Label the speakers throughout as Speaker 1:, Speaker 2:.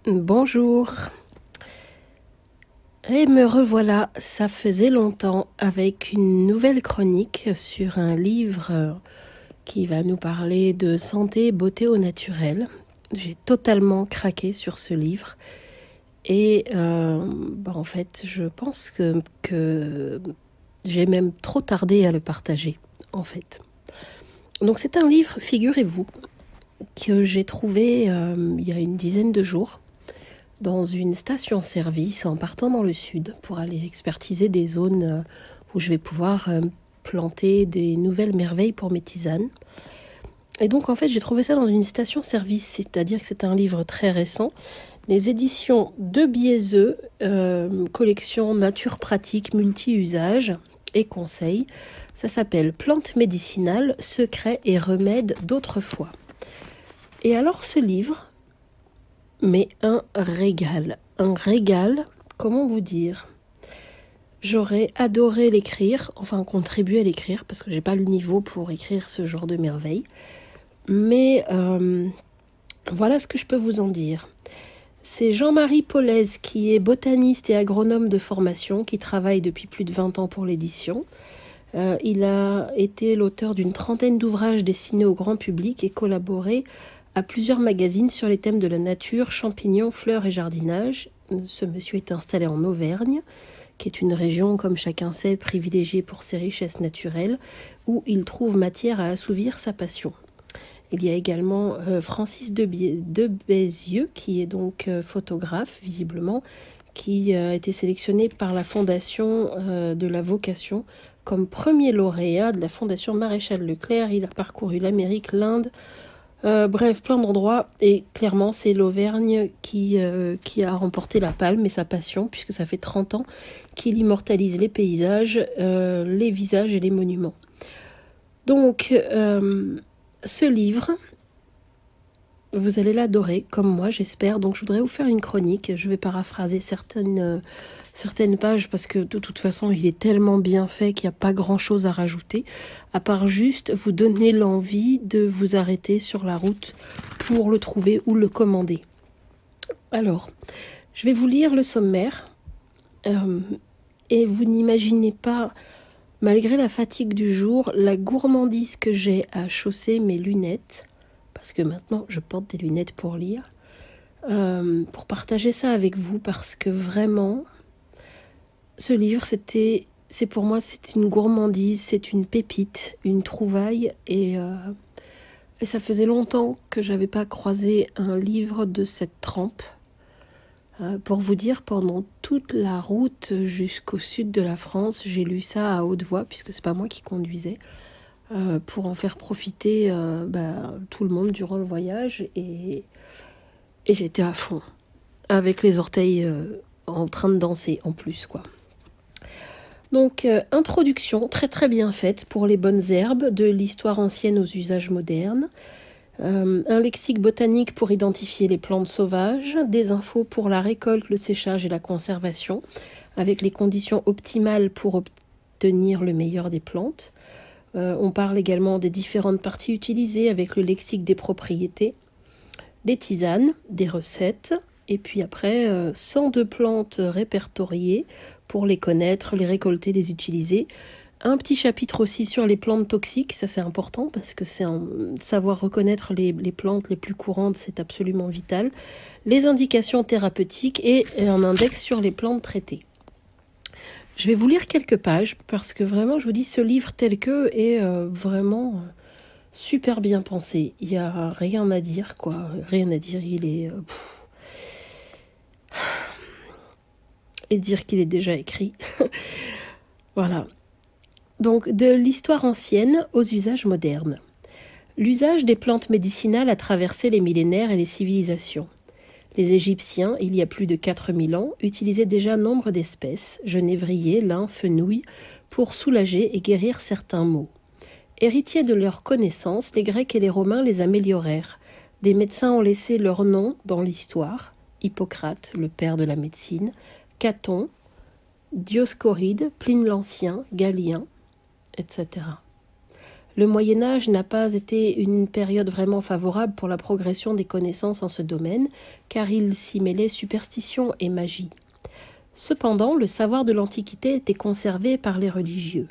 Speaker 1: Bonjour. Et me revoilà, ça faisait longtemps, avec une nouvelle chronique sur un livre qui va nous parler de santé et beauté au naturel. J'ai totalement craqué sur ce livre et en fait je pense que j'ai même trop tardé à le partager en fait. Donc c'est un livre, figurez-vous, que j'ai trouvé il y a une dizaine de jours dans une station-service en partant dans le sud pour aller expertiser des zones où je vais pouvoir planter des nouvelles merveilles pour mes tisanes. Et donc en fait j'ai trouvé ça dans une station-service, c'est-à-dire que c'est un livre très récent, les éditions de Biaiseux, collection nature pratique multi-usage et conseils. Ça s'appelle Plantes médicinales, secrets et remèdes d'autrefois. Et alors ce livre, mais un régal, comment vous dire? J'aurais adoré l'écrire, enfin contribuer à l'écrire, parce que j'ai pas le niveau pour écrire ce genre de merveille. Mais voilà ce que je peux vous en dire. C'est Jean-Marie Paulez qui est botaniste et agronome de formation, qui travaille depuis plus de 20 ans pour l'édition. Il a été l'auteur d'une trentaine d'ouvrages destinés au grand public et collaboré à plusieurs magazines sur les thèmes de la nature, champignons, fleurs et jardinage. Ce monsieur est installé en Auvergne, qui est une région, comme chacun sait, privilégiée pour ses richesses naturelles, où il trouve matière à assouvir sa passion. Il y a également Francis de Bézieux, qui est donc photographe, visiblement, qui a été sélectionné par la Fondation de la Vocation comme premier lauréat de la Fondation Maréchal Leclerc. Il a parcouru l'Amérique, l'Inde, bref, plein d'endroits. Et clairement, c'est l'Auvergne qui a remporté la palme et sa passion, puisque ça fait 30 ans qu'il immortalise les paysages, les visages et les monuments. Donc, ce livre, vous allez l'adorer, comme moi, j'espère. Donc, je voudrais vous faire une chronique. Je vais paraphraser certaines pages, parce que de toute façon, il est tellement bien fait qu'il n'y a pas grand-chose à rajouter, à part juste vous donner l'envie de vous arrêter sur la route pour le trouver ou le commander. Alors, je vais vous lire le sommaire. Et vous n'imaginez pas, malgré la fatigue du jour, la gourmandise que j'ai à chausser mes lunettes, parce que maintenant je porte des lunettes pour lire, pour partager ça avec vous, parce que vraiment, ce livre, c'est pour moi, c'est une gourmandise, c'est une pépite, une trouvaille, et ça faisait longtemps que j'avais pas croisé un livre de cette trempe. Pour vous dire, pendant toute la route jusqu'au sud de la France, j'ai lu ça à haute voix, puisque c'est pas moi qui conduisais, pour en faire profiter tout le monde durant le voyage, et j'étais à fond, avec les orteils en train de danser en plus, quoi. Donc, introduction très très bien faite pour les bonnes herbes, de l'histoire ancienne aux usages modernes. Un lexique botanique pour identifier les plantes sauvages, des infos pour la récolte, le séchage et la conservation, avec les conditions optimales pour obtenir le meilleur des plantes. On parle également des différentes parties utilisées avec le lexique des propriétés, des tisanes, des recettes, et puis après 102 plantes répertoriées pour les connaître, les récolter, les utiliser. Un petit chapitre aussi sur les plantes toxiques, ça c'est important parce que savoir reconnaître les plantes les plus courantes, c'est absolument vital. Les indications thérapeutiques et un index sur les plantes traitées. Je vais vous lire quelques pages parce que vraiment, je vous dis, ce livre tel que est vraiment super bien pensé. Il n'y a rien à dire, quoi. Rien à dire, il est... Et dire qu'il est déjà écrit. Voilà. Donc, de l'histoire ancienne aux usages modernes. L'usage des plantes médicinales a traversé les millénaires et les civilisations. Les Égyptiens, il y a plus de 4000 ans, utilisaient déjà nombre d'espèces, genévrier, lin, fenouil, pour soulager et guérir certains maux. Héritiers de leurs connaissances, les Grecs et les Romains les améliorèrent. Des médecins ont laissé leur nom dans l'histoire. Hippocrate, le père de la médecine, Caton, Dioscoride, Pline l'Ancien, Galien, etc. Le Moyen-Âge n'a pas été une période vraiment favorable pour la progression des connaissances en ce domaine, car il s'y mêlait superstition et magie. Cependant, le savoir de l'Antiquité était conservé par les religieux.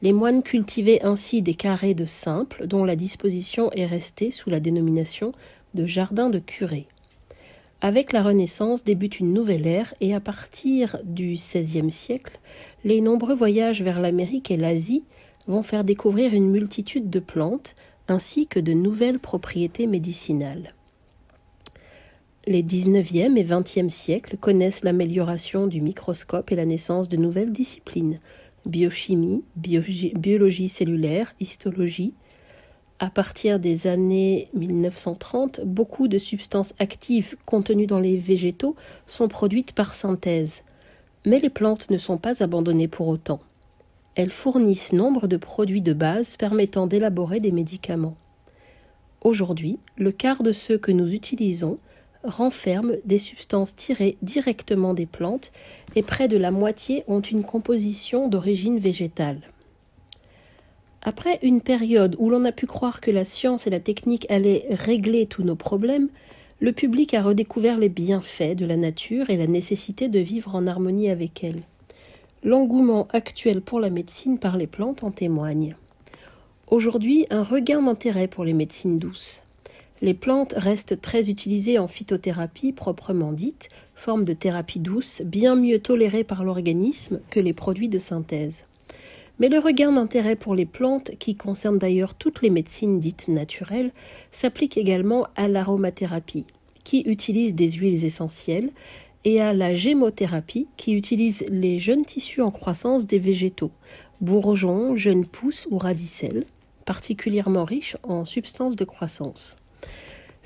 Speaker 1: Les moines cultivaient ainsi des carrés de simples, dont la disposition est restée sous la dénomination de jardin de curé. Avec la Renaissance débute une nouvelle ère et à partir du XVIe siècle, les nombreux voyages vers l'Amérique et l'Asie vont faire découvrir une multitude de plantes ainsi que de nouvelles propriétés médicinales. Les XIXe et XXe siècles connaissent l'amélioration du microscope et la naissance de nouvelles disciplines, biochimie, biologie cellulaire, histologie. À partir des années 1930, beaucoup de substances actives contenues dans les végétaux sont produites par synthèse. Mais les plantes ne sont pas abandonnées pour autant. Elles fournissent nombre de produits de base permettant d'élaborer des médicaments. Aujourd'hui, le quart de ceux que nous utilisons renferment des substances tirées directement des plantes et près de la moitié ont une composition d'origine végétale. Après une période où l'on a pu croire que la science et la technique allaient régler tous nos problèmes, le public a redécouvert les bienfaits de la nature et la nécessité de vivre en harmonie avec elle. L'engouement actuel pour la médecine par les plantes en témoigne. Aujourd'hui, un regain d'intérêt pour les médecines douces. Les plantes restent très utilisées en phytothérapie proprement dite, forme de thérapie douce, bien mieux tolérée par l'organisme que les produits de synthèse. Mais le regain d'intérêt pour les plantes, qui concerne d'ailleurs toutes les médecines dites naturelles, s'applique également à l'aromathérapie, qui utilise des huiles essentielles, et à la gémothérapie, qui utilise les jeunes tissus en croissance des végétaux, bourgeons, jeunes pousses ou radicelles, particulièrement riches en substances de croissance.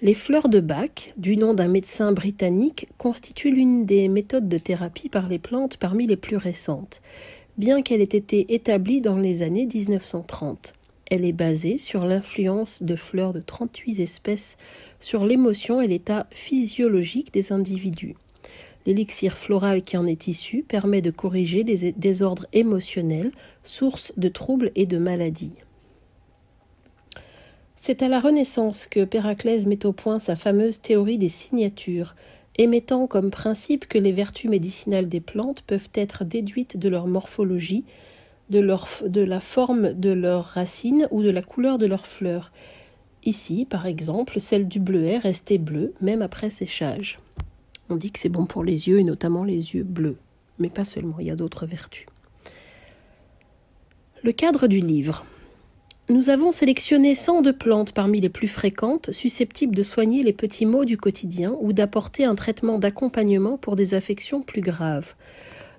Speaker 1: Les fleurs de Bach, du nom d'un médecin britannique, constituent l'une des méthodes de thérapie par les plantes parmi les plus récentes, bien qu'elle ait été établie dans les années 1930. Elle est basée sur l'influence de fleurs de 38 espèces sur l'émotion et l'état physiologique des individus. L'élixir floral qui en est issu permet de corriger les désordres émotionnels, source de troubles et de maladies. C'est à la Renaissance que Péraclès met au point sa fameuse théorie des signatures, émettant comme principe que les vertus médicinales des plantes peuvent être déduites de leur morphologie, de la forme de leurs racines ou de la couleur de leurs fleurs. Ici, par exemple, celle du bleuet restait bleue, même après séchage. On dit que c'est bon pour les yeux, et notamment les yeux bleus. Mais pas seulement, il y a d'autres vertus. Le cadre du livre. Nous avons sélectionné 102 plantes parmi les plus fréquentes, susceptibles de soigner les petits maux du quotidien ou d'apporter un traitement d'accompagnement pour des affections plus graves.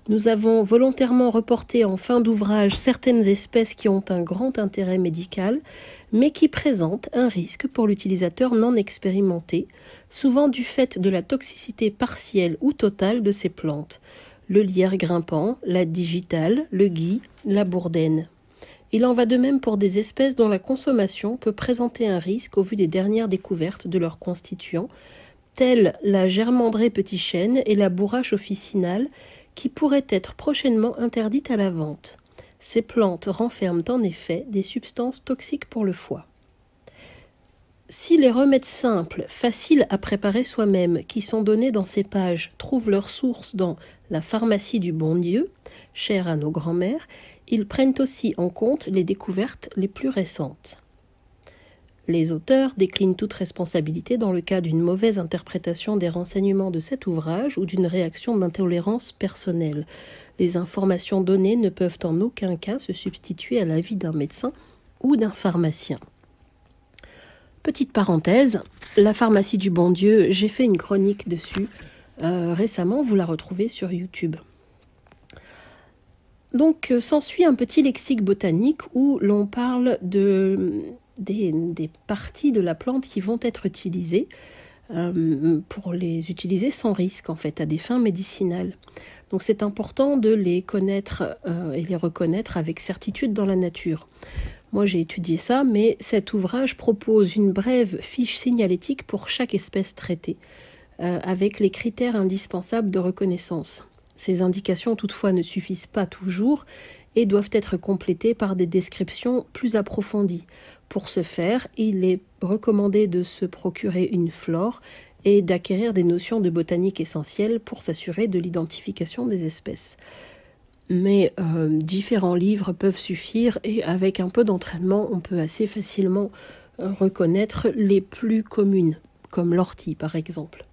Speaker 1: Nous avons volontairement reporté en fin d'ouvrage certaines espèces qui ont un grand intérêt médical, mais qui présentent un risque pour l'utilisateur non expérimenté, souvent du fait de la toxicité partielle ou totale de ces plantes. Le lierre grimpant, la digitale, le gui, la bourdaine. Il en va de même pour des espèces dont la consommation peut présenter un risque au vu des dernières découvertes de leurs constituants, telles la germandrée petit chêne et la bourrache officinale, qui pourraient être prochainement interdites à la vente. Ces plantes renferment en effet des substances toxiques pour le foie. Si les remèdes simples, faciles à préparer soi-même, qui sont donnés dans ces pages, trouvent leur source dans la pharmacie du bon Dieu, chère à nos grands-mères, ils prennent aussi en compte les découvertes les plus récentes. Les auteurs déclinent toute responsabilité dans le cas d'une mauvaise interprétation des renseignements de cet ouvrage ou d'une réaction d'intolérance personnelle. Les informations données ne peuvent en aucun cas se substituer à l'avis d'un médecin ou d'un pharmacien. Petite parenthèse, la pharmacie du bon Dieu, j'ai fait une chronique dessus récemment, vous la retrouvez sur YouTube. Donc s'ensuit un petit lexique botanique où l'on parle des parties de la plante qui vont être utilisées pour les utiliser sans risque en fait, à des fins médicinales. Donc c'est important de les connaître et les reconnaître avec certitude dans la nature. Moi j'ai étudié ça, mais cet ouvrage propose une brève fiche signalétique pour chaque espèce traitée, avec les critères indispensables de reconnaissance. Ces indications toutefois ne suffisent pas toujours et doivent être complétées par des descriptions plus approfondies. Pour ce faire, il est recommandé de se procurer une flore et d'acquérir des notions de botanique essentielles pour s'assurer de l'identification des espèces. Mais différents livres peuvent suffire et avec un peu d'entraînement, on peut assez facilement reconnaître les plus communes, comme l'ortie par exemple.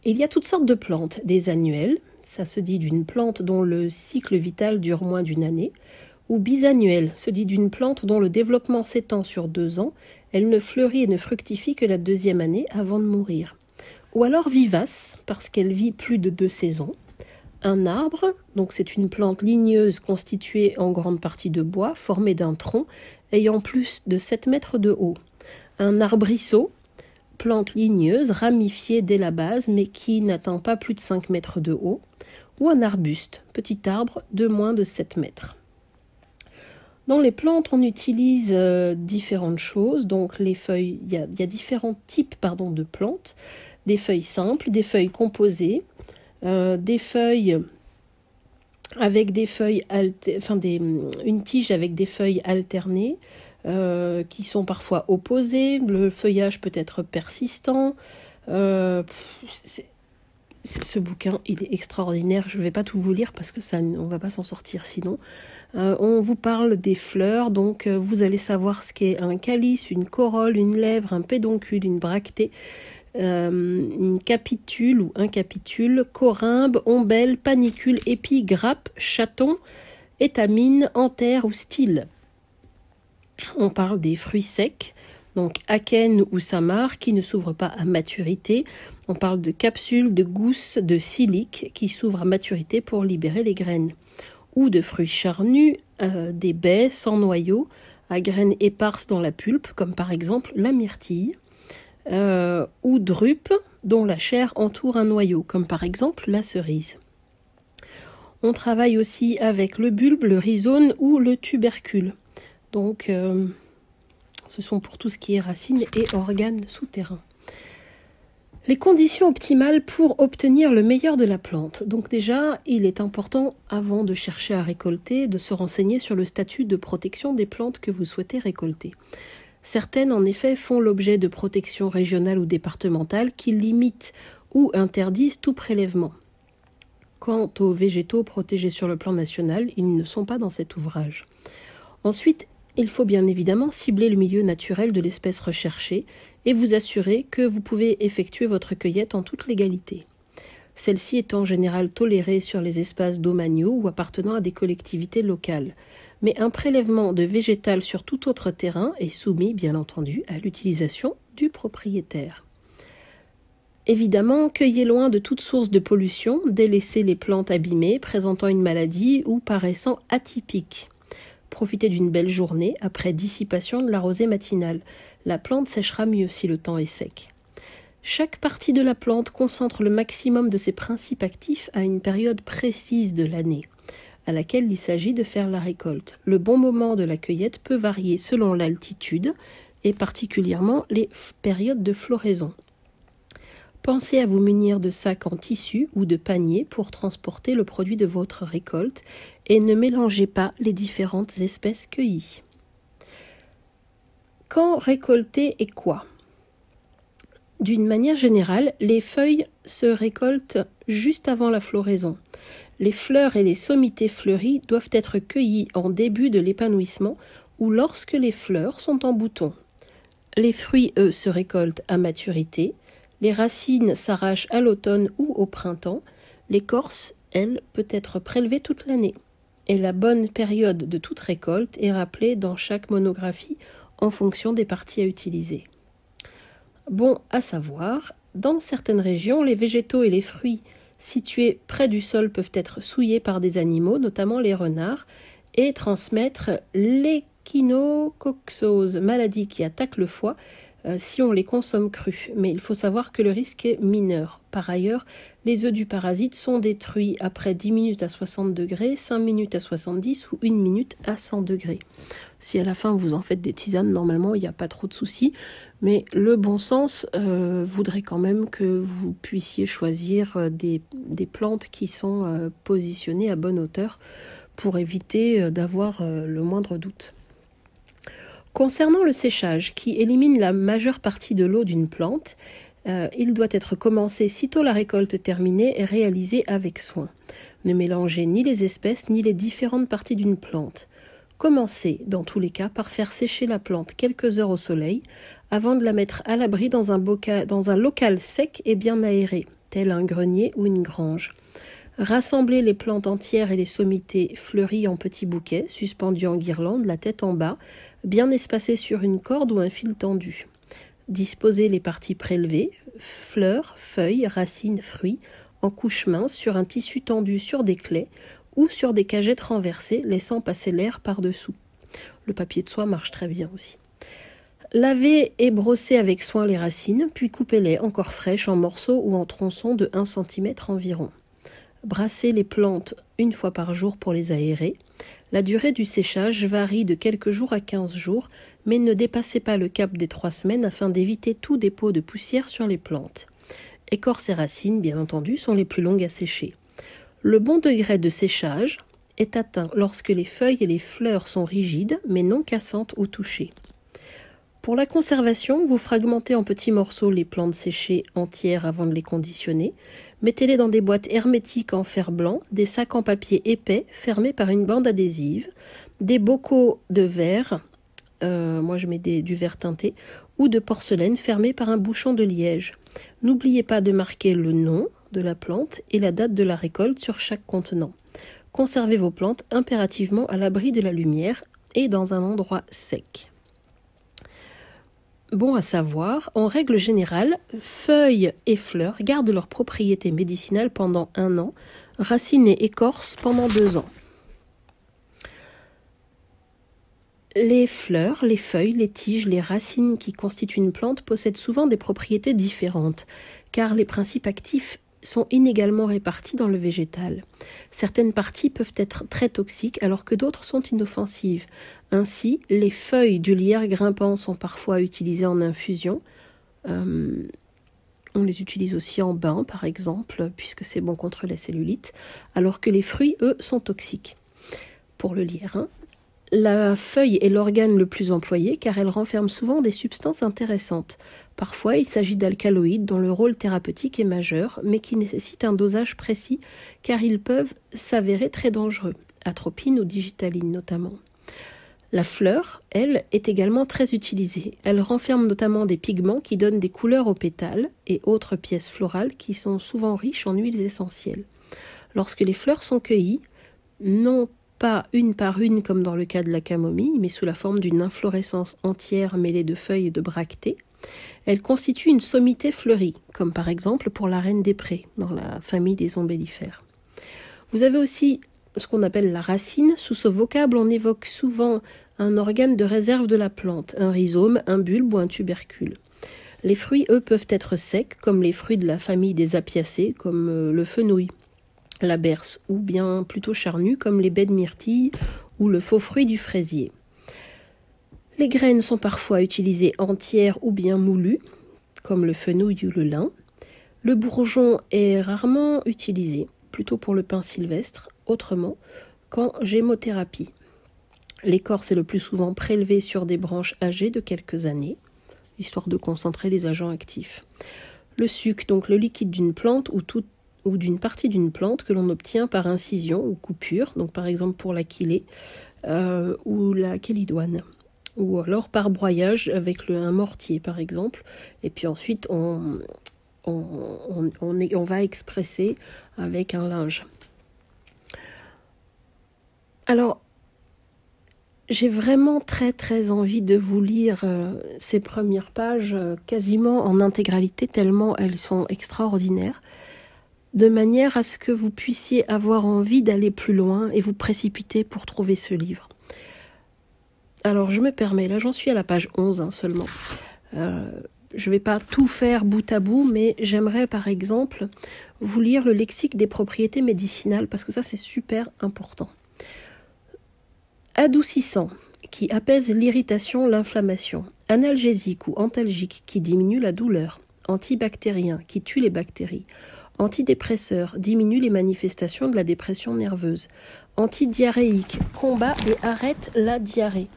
Speaker 1: Il y a toutes sortes de plantes, des annuelles, ça se dit d'une plante dont le cycle vital dure moins d'une année, ou bisannuelle, se dit d'une plante dont le développement s'étend sur 2 ans, elle ne fleurit et ne fructifie que la 2e année avant de mourir. Ou alors vivace, parce qu'elle vit plus de 2 saisons. Un arbre, donc c'est une plante ligneuse constituée en grande partie de bois, formée d'un tronc, ayant plus de 7 mètres de haut. Un arbrisseau, plante ligneuse, ramifiée dès la base, mais qui n'atteint pas plus de 5 mètres de haut. Ou un arbuste, petit arbre de moins de 7 mètres. Dans les plantes, on utilise différentes choses. Donc les feuilles, il y a différents types de plantes. Des feuilles simples, des feuilles composées, des feuilles avec des feuilles une tige avec des feuilles alternées qui sont parfois opposées. Le feuillage peut être persistant. Ce bouquin, il est extraordinaire. Je ne vais pas tout vous lire parce que on ne va pas s'en sortir sinon. On vous parle des fleurs, donc vous allez savoir ce qu'est un calice, une corolle, une lèvre, un pédoncule, une bractée, une capitule ou un capitule, corymbe, ombelle, panicule, épi, grappe, chaton, étamine, anthère ou style. On parle des fruits secs, donc akène ou samar qui ne s'ouvrent pas à maturité. On parle de capsules, de gousses, de siliques qui s'ouvrent à maturité pour libérer les graines. Ou de fruits charnus, des baies sans noyau, à graines éparses dans la pulpe, comme par exemple la myrtille. Ou drupes dont la chair entoure un noyau, comme par exemple la cerise. On travaille aussi avec le bulbe, le rhizome ou le tubercule. Donc, ce sont pour tout ce qui est racines et organes souterrains. Les conditions optimales pour obtenir le meilleur de la plante. Donc déjà, il est important, avant de chercher à récolter, de se renseigner sur le statut de protection des plantes que vous souhaitez récolter. Certaines, en effet, font l'objet de protections régionales ou départementales qui limitent ou interdisent tout prélèvement. Quant aux végétaux protégés sur le plan national, ils ne sont pas dans cet ouvrage. Ensuite, il faut bien évidemment cibler le milieu naturel de l'espèce recherchée et vous assurer que vous pouvez effectuer votre cueillette en toute légalité. Celle-ci est en général tolérée sur les espaces domaniaux ou appartenant à des collectivités locales. Mais un prélèvement de végétal sur tout autre terrain est soumis, bien entendu, à l'utilisation du propriétaire. Évidemment, cueillez loin de toute source de pollution, délaissez les plantes abîmées, présentant une maladie ou paraissant atypiques. Profitez d'une belle journée après dissipation de la rosée matinale. La plante séchera mieux si le temps est sec. Chaque partie de la plante concentre le maximum de ses principes actifs à une période précise de l'année, à laquelle il s'agit de faire la récolte. Le bon moment de la cueillette peut varier selon l'altitude et particulièrement les périodes de floraison. Pensez à vous munir de sacs en tissu ou de paniers pour transporter le produit de votre récolte et ne mélangez pas les différentes espèces cueillies. Quand récolter et quoi ? D'une manière générale, les feuilles se récoltent juste avant la floraison. Les fleurs et les sommités fleuries doivent être cueillies en début de l'épanouissement ou lorsque les fleurs sont en bouton. Les fruits, eux, se récoltent à maturité. Les racines s'arrachent à l'automne ou au printemps. L'écorce, elle, peut être prélevée toute l'année. Et la bonne période de toute récolte est rappelée dans chaque monographie en fonction des parties à utiliser. Bon à savoir, dans certaines régions, les végétaux et les fruits situés près du sol peuvent être souillés par des animaux, notamment les renards, et transmettre l'échinococcose, maladie qui attaque le foie, si on les consomme crus. Mais il faut savoir que le risque est mineur. Par ailleurs, les œufs du parasite sont détruits après 10 minutes à 60 degrés, 5 minutes à 70 ou 1 minute à 100 degrés. Si à la fin vous en faites des tisanes, normalement il n'y a pas trop de soucis. Mais le bon sens voudrait quand même que vous puissiez choisir des plantes qui sont positionnées à bonne hauteur pour éviter d'avoir le moindre doute. Concernant le séchage, qui élimine la majeure partie de l'eau d'une plante, il doit être commencé sitôt la récolte terminée et réalisé avec soin. Ne mélangez ni les espèces ni les différentes parties d'une plante. Commencez, dans tous les cas, par faire sécher la plante quelques heures au soleil avant de la mettre à l'abri dans un local sec et bien aéré, tel un grenier ou une grange. Rassemblez les plantes entières et les sommités fleuries en petits bouquets, suspendus en guirlande, la tête en bas, bien espacés sur une corde ou un fil tendu. Disposez les parties prélevées, fleurs, feuilles, racines, fruits, en couches minces sur un tissu tendu sur des claies ou sur des cagettes renversées, laissant passer l'air par-dessous. Le papier de soie marche très bien aussi. Lavez et brossez avec soin les racines, puis coupez-les encore fraîches en morceaux ou en tronçons de 1 cm environ. Brassez les plantes une fois par jour pour les aérer. La durée du séchage varie de quelques jours à 15 jours, mais ne dépassez pas le cap des 3 semaines afin d'éviter tout dépôt de poussière sur les plantes. Écorce et racines, bien entendu, sont les plus longues à sécher. Le bon degré de séchage est atteint lorsque les feuilles et les fleurs sont rigides, mais non cassantes au toucher. Pour la conservation, vous fragmentez en petits morceaux les plantes séchées entières avant de les conditionner. Mettez-les dans des boîtes hermétiques en fer blanc, des sacs en papier épais fermés par une bande adhésive, des bocaux de verre, moi je mets du verre teinté, ou de porcelaine fermés par un bouchon de liège. N'oubliez pas de marquer le nom de la plante et la date de la récolte sur chaque contenant. Conservez vos plantes impérativement à l'abri de la lumière et dans un endroit sec. Bon à savoir, en règle générale, feuilles et fleurs gardent leurs propriétés médicinales pendant 1 an, racines et écorces pendant 2 ans. Les fleurs, les feuilles, les tiges, les racines qui constituent une plante possèdent souvent des propriétés différentes, car les principes actifs sont inégalement répartis dans le végétal. Certaines parties peuvent être très toxiques alors que d'autres sont inoffensives. Ainsi, les feuilles du lierre grimpant sont parfois utilisées en infusion. On les utilise aussi en bain, par exemple, puisque c'est bon contre la cellulite, alors que les fruits, eux, sont toxiques. Pour le lierre, la feuille est l'organe le plus employé car elle renferme souvent des substances intéressantes. Parfois, il s'agit d'alcaloïdes dont le rôle thérapeutique est majeur, mais qui nécessitent un dosage précis car ils peuvent s'avérer très dangereux, atropine ou digitaline notamment. La fleur, elle, est également très utilisée. Elle renferme notamment des pigments qui donnent des couleurs aux pétales et autres pièces florales qui sont souvent riches en huiles essentielles. Lorsque les fleurs sont cueillies, non pas une par une comme dans le cas de la camomille, mais sous la forme d'une inflorescence entière mêlée de feuilles et de bractées, elles constituent une sommité fleurie, comme par exemple pour la reine des prés, dans la famille des ombellifères. Vous avez aussi ce qu'on appelle la racine. Sous ce vocable, on évoque souvent un organe de réserve de la plante, un rhizome, un bulbe ou un tubercule. Les fruits, eux, peuvent être secs, comme les fruits de la famille des apiacées, comme le fenouil, la berce, ou bien plutôt charnus, comme les baies de myrtille ou le faux fruit du fraisier. Les graines sont parfois utilisées entières ou bien moulues, comme le fenouil ou le lin. Le bourgeon est rarement utilisé, plutôt pour le pain sylvestre, autrement qu'en gémothérapie. L'écorce est le plus souvent prélevée sur des branches âgées de quelques années, histoire de concentrer les agents actifs. Le suc, donc le liquide d'une plante ou d'une partie d'une plante que l'on obtient par incision ou coupure, donc par exemple pour la kilée ou la kélidoine, ou alors par broyage avec un mortier par exemple, et puis ensuite on va expresser avec un linge. Alors, j'ai vraiment très très envie de vous lire ces premières pages quasiment en intégralité tellement elles sont extraordinaires, de manière à ce que vous puissiez avoir envie d'aller plus loin et vous précipiter pour trouver ce livre. Alors je me permets, là j'en suis à la page 11 seulement. Je ne vais pas tout faire bout à bout, mais j'aimerais par exemple vous lire le lexique des propriétés médicinales parce que ça c'est super important. Adoucissant, qui apaise l'irritation, l'inflammation. Analgésique ou antalgique, qui diminue la douleur. Antibactérien, qui tue les bactéries. Antidépresseur, diminue les manifestations de la dépression nerveuse. Antidiarrhéique, combat et arrête la diarrhée.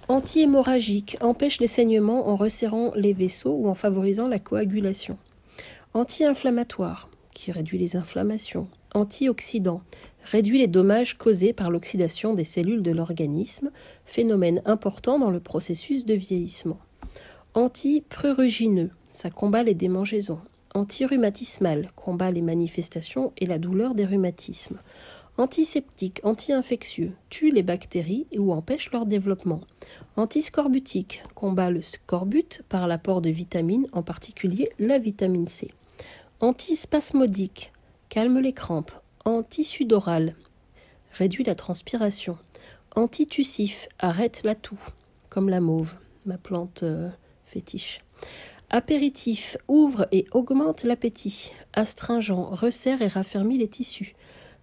Speaker 1: Anti-hémorragique, empêche les saignements en resserrant les vaisseaux ou en favorisant la coagulation. Anti-inflammatoire, qui réduit les inflammations. Antioxydant, réduit les dommages causés par l'oxydation des cellules de l'organisme, phénomène important dans le processus de vieillissement. Anti-prurigineux, ça combat les démangeaisons. Anti-rhumatismal, combat les manifestations et la douleur des rhumatismes. Antiseptique, anti-infectieux, tue les bactéries ou empêche leur développement. Antiscorbutique, combat le scorbut par l'apport de vitamines, en particulier la vitamine C. Antispasmodique, calme les crampes. Antisudoral, réduit la transpiration. Antitussif, arrête la toux, comme la mauve, ma plante fétiche. Apéritif, ouvre et augmente l'appétit. Astringent, resserre et raffermit les tissus.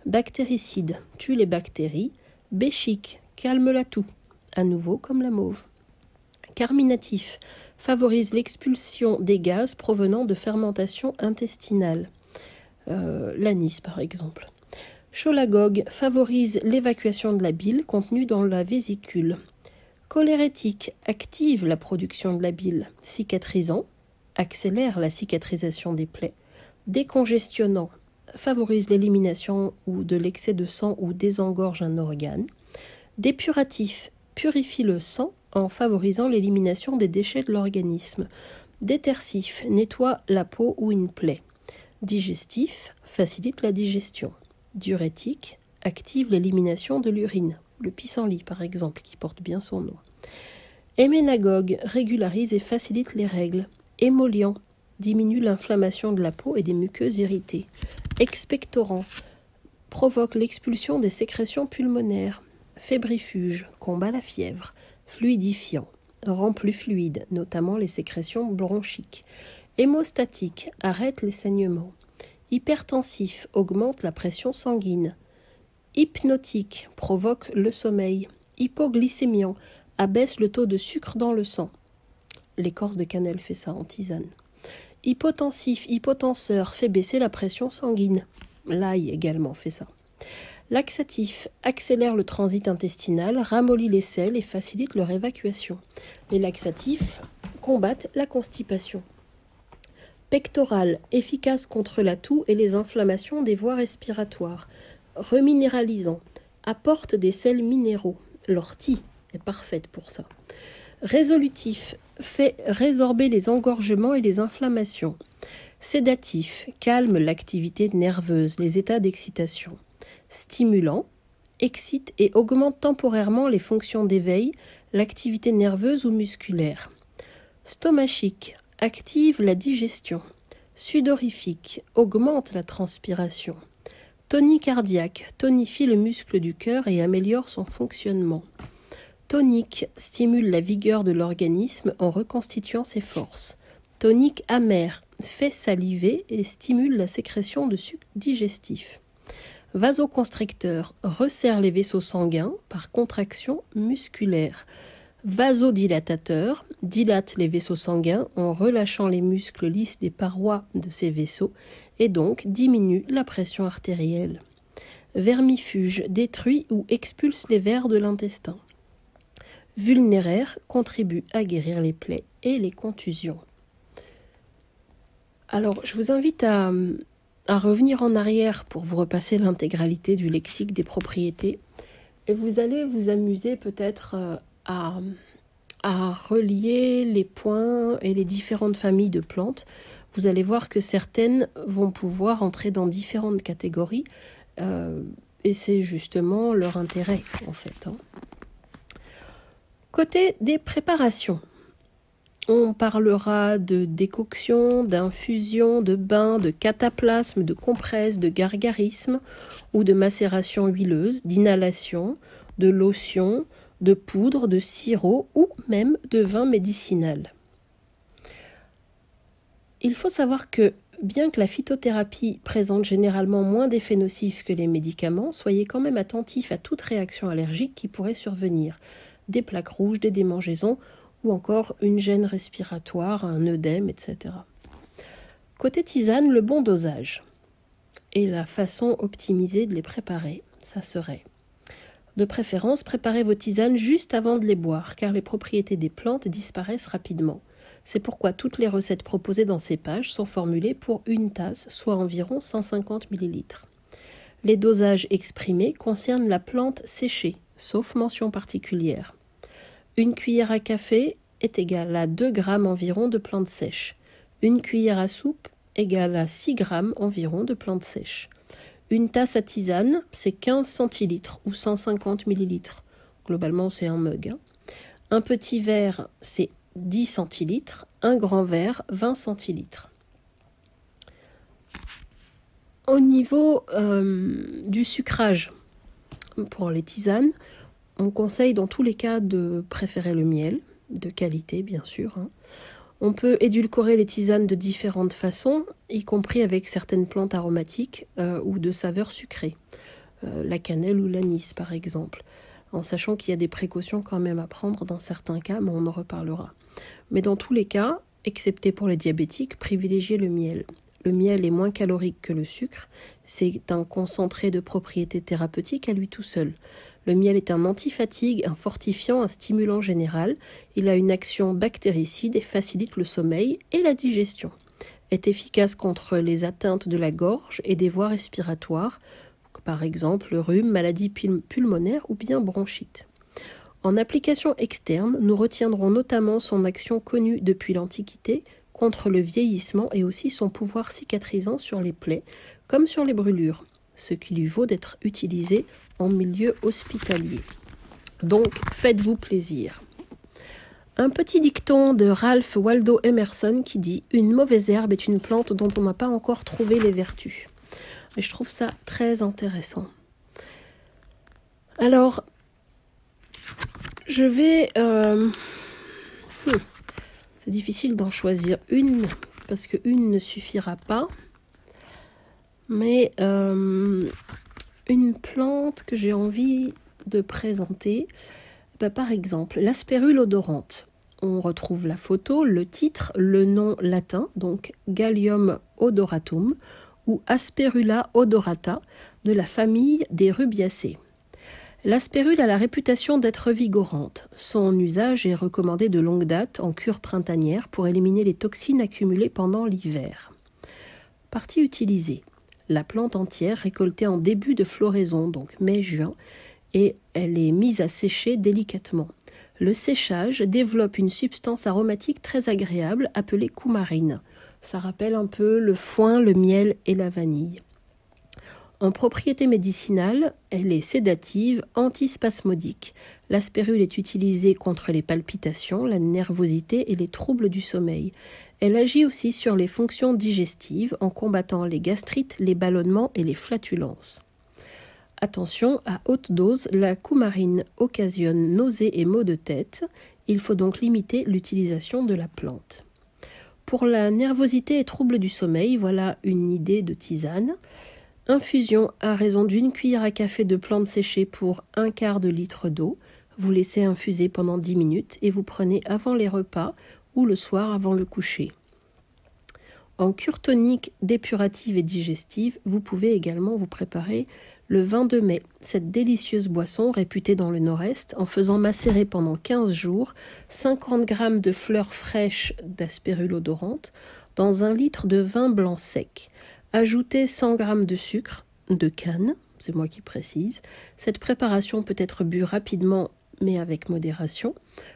Speaker 1: Bactéricide, tue les bactéries. Béchique, calme la toux, à nouveau comme la mauve. Carminatif, favorise l'expulsion des gaz provenant de fermentation intestinale. L'anis par exemple. Cholagogue, favorise l'évacuation de la bile contenue dans la vésicule. Cholérétique, active la production de la bile. Cicatrisant, accélère la cicatrisation des plaies. Décongestionnant, favorise l'élimination ou de l'excès de sang ou désengorge un organe. Dépuratif, purifie le sang en favorisant l'élimination des déchets de l'organisme. Détersif, nettoie la peau ou une plaie. Digestif, facilite la digestion. Diurétique, active l'élimination de l'urine. Le pissenlit par exemple, qui porte bien son nom. Héménagogue, régularise et facilite les règles. Émollient, diminue l'inflammation de la peau et des muqueuses irritées. Expectorant, provoque l'expulsion des sécrétions pulmonaires. Fébrifuge, combat la fièvre. Fluidifiant, rend plus fluide, notamment les sécrétions bronchiques. Hémostatique, arrête les saignements. Hypertensif, augmente la pression sanguine. Hypnotique, provoque le sommeil. Hypoglycémiant, abaisse le taux de sucre dans le sang. L'écorce de cannelle fait ça en tisane. Hypotensif, hypotenseur, fait baisser la pression sanguine. L'ail également fait ça. Laxatif, accélère le transit intestinal, ramollit les selles et facilite leur évacuation. Les laxatifs combattent la constipation. Pectoral, efficace contre la toux et les inflammations des voies respiratoires. Reminéralisant, apporte des sels minéraux. L'ortie est parfaite pour ça. Résolutif, fait résorber les engorgements et les inflammations. Sédatif, calme l'activité nerveuse, les états d'excitation. Stimulant, excite et augmente temporairement les fonctions d'éveil, l'activité nerveuse ou musculaire. Stomachique, active la digestion. Sudorifique, augmente la transpiration. Tonicardiaque, tonifie le muscle du cœur et améliore son fonctionnement. Tonique, stimule la vigueur de l'organisme en reconstituant ses forces. Tonique amer, fait saliver et stimule la sécrétion de sucre digestif. Vasoconstricteur, resserre les vaisseaux sanguins par contraction musculaire. Vasodilatateur, dilate les vaisseaux sanguins en relâchant les muscles lisses des parois de ces vaisseaux et donc diminue la pression artérielle. Vermifuge, détruit ou expulse les vers de l'intestin. Vulnéraire, contribue à guérir les plaies et les contusions. Alors, je vous invite à revenir en arrière pour vous repasser l'intégralité du lexique des propriétés. Et vous allez vous amuser peut-être à relier les points et les différentes familles de plantes. Vous allez voir que certaines vont pouvoir entrer dans différentes catégories. Et c'est justement leur intérêt, en fait. Côté des préparations. On parlera de décoction, d'infusion, de bain, de cataplasme, de compresse, de gargarisme ou de macération huileuse, d'inhalation, de lotion, de poudre, de sirop ou même de vin médicinal. Il faut savoir que, bien que la phytothérapie présente généralement moins d'effets nocifs que les médicaments, soyez quand même attentifs à toute réaction allergique qui pourrait survenir. Des plaques rouges, des démangeaisons ou encore une gêne respiratoire, un œdème, etc. Côté tisane, le bon dosage et la façon optimisée de les préparer, ça serait De préférence, préparez vos tisanes juste avant de les boire, car les propriétés des plantes disparaissent rapidement. C'est pourquoi toutes les recettes proposées dans ces pages sont formulées pour une tasse, soit environ 150 ml. Les dosages exprimés concernent la plante séchée, sauf mention particulière. Une cuillère à café est égale à 2 grammes environ de plantes sèches. Une cuillère à soupe égale à 6 grammes environ de plantes sèches. Une tasse à tisane, c'est 15 centilitres ou 150 millilitres. Globalement, c'est un mug. Un petit verre, c'est 10 centilitres. Un grand verre, 20 centilitres. Au niveau du sucrage, pour les tisanes, on conseille dans tous les cas de préférer le miel, de qualité bien sûr. On peut édulcorer les tisanes de différentes façons, y compris avec certaines plantes aromatiques ou de saveurs sucrées, la cannelle ou l'anis par exemple, en sachant qu'il y a des précautions quand même à prendre dans certains cas, mais on en reparlera. Mais dans tous les cas, excepté pour les diabétiques, privilégiez le miel. Le miel est moins calorique que le sucre, c'est un concentré de propriétés thérapeutiques à lui tout seul. Le miel est un antifatigue, un fortifiant, un stimulant général. Il a une action bactéricide et facilite le sommeil et la digestion. Est efficace contre les atteintes de la gorge et des voies respiratoires, par exemple rhume, maladie pulmonaire ou bien bronchite. En application externe, nous retiendrons notamment son action connue depuis l'Antiquité contre le vieillissement et aussi son pouvoir cicatrisant sur les plaies comme sur les brûlures, ce qui lui vaut d'être utilisé en milieu hospitalier. Donc, faites-vous plaisir. Un petit dicton de Ralph Waldo Emerson qui dit « Une mauvaise herbe est une plante dont on n'a pas encore trouvé les vertus ». Et je trouve ça très intéressant. Alors, je vais... C'est difficile d'en choisir une, parce qu'une ne suffira pas. Mais une plante que j'ai envie de présenter, par exemple, l'aspérule odorante. On retrouve la photo, le titre, le nom latin, donc Gallium odoratum, ou Asperula odorata, de la famille des Rubiacées. L'aspérule a la réputation d'être vigorante. Son usage est recommandé de longue date en cure printanière pour éliminer les toxines accumulées pendant l'hiver. Partie utilisée. La plante entière récoltée en début de floraison, donc mai-juin, et elle est mise à sécher délicatement. Le séchage développe une substance aromatique très agréable appelée coumarine. Ça rappelle un peu le foin, le miel et la vanille. En propriété médicinale, elle est sédative, antispasmodique. L'aspérule est utilisée contre les palpitations, la nervosité et les troubles du sommeil. Elle agit aussi sur les fonctions digestives en combattant les gastrites, les ballonnements et les flatulences. Attention, à haute dose, la coumarine occasionne nausées et maux de tête. Il faut donc limiter l'utilisation de la plante. Pour la nervosité et troubles du sommeil, voilà une idée de tisane. Infusion à raison d'une cuillère à café de plantes séchées pour 1/4 de litre d'eau. Vous laissez infuser pendant 10 minutes et vous prenez avant les repas ou le soir avant le coucher. En cure tonique dépurative et digestive, vous pouvez également vous préparer le vin de mai, cette délicieuse boisson réputée dans le Nord-Est, en faisant macérer pendant 15 jours 50 g de fleurs fraîches d'aspérule odorante dans 1 litre de vin blanc sec. Ajoutez 100 g de sucre, de canne, c'est moi qui précise. Cette préparation peut être bue rapidement mais avec modération.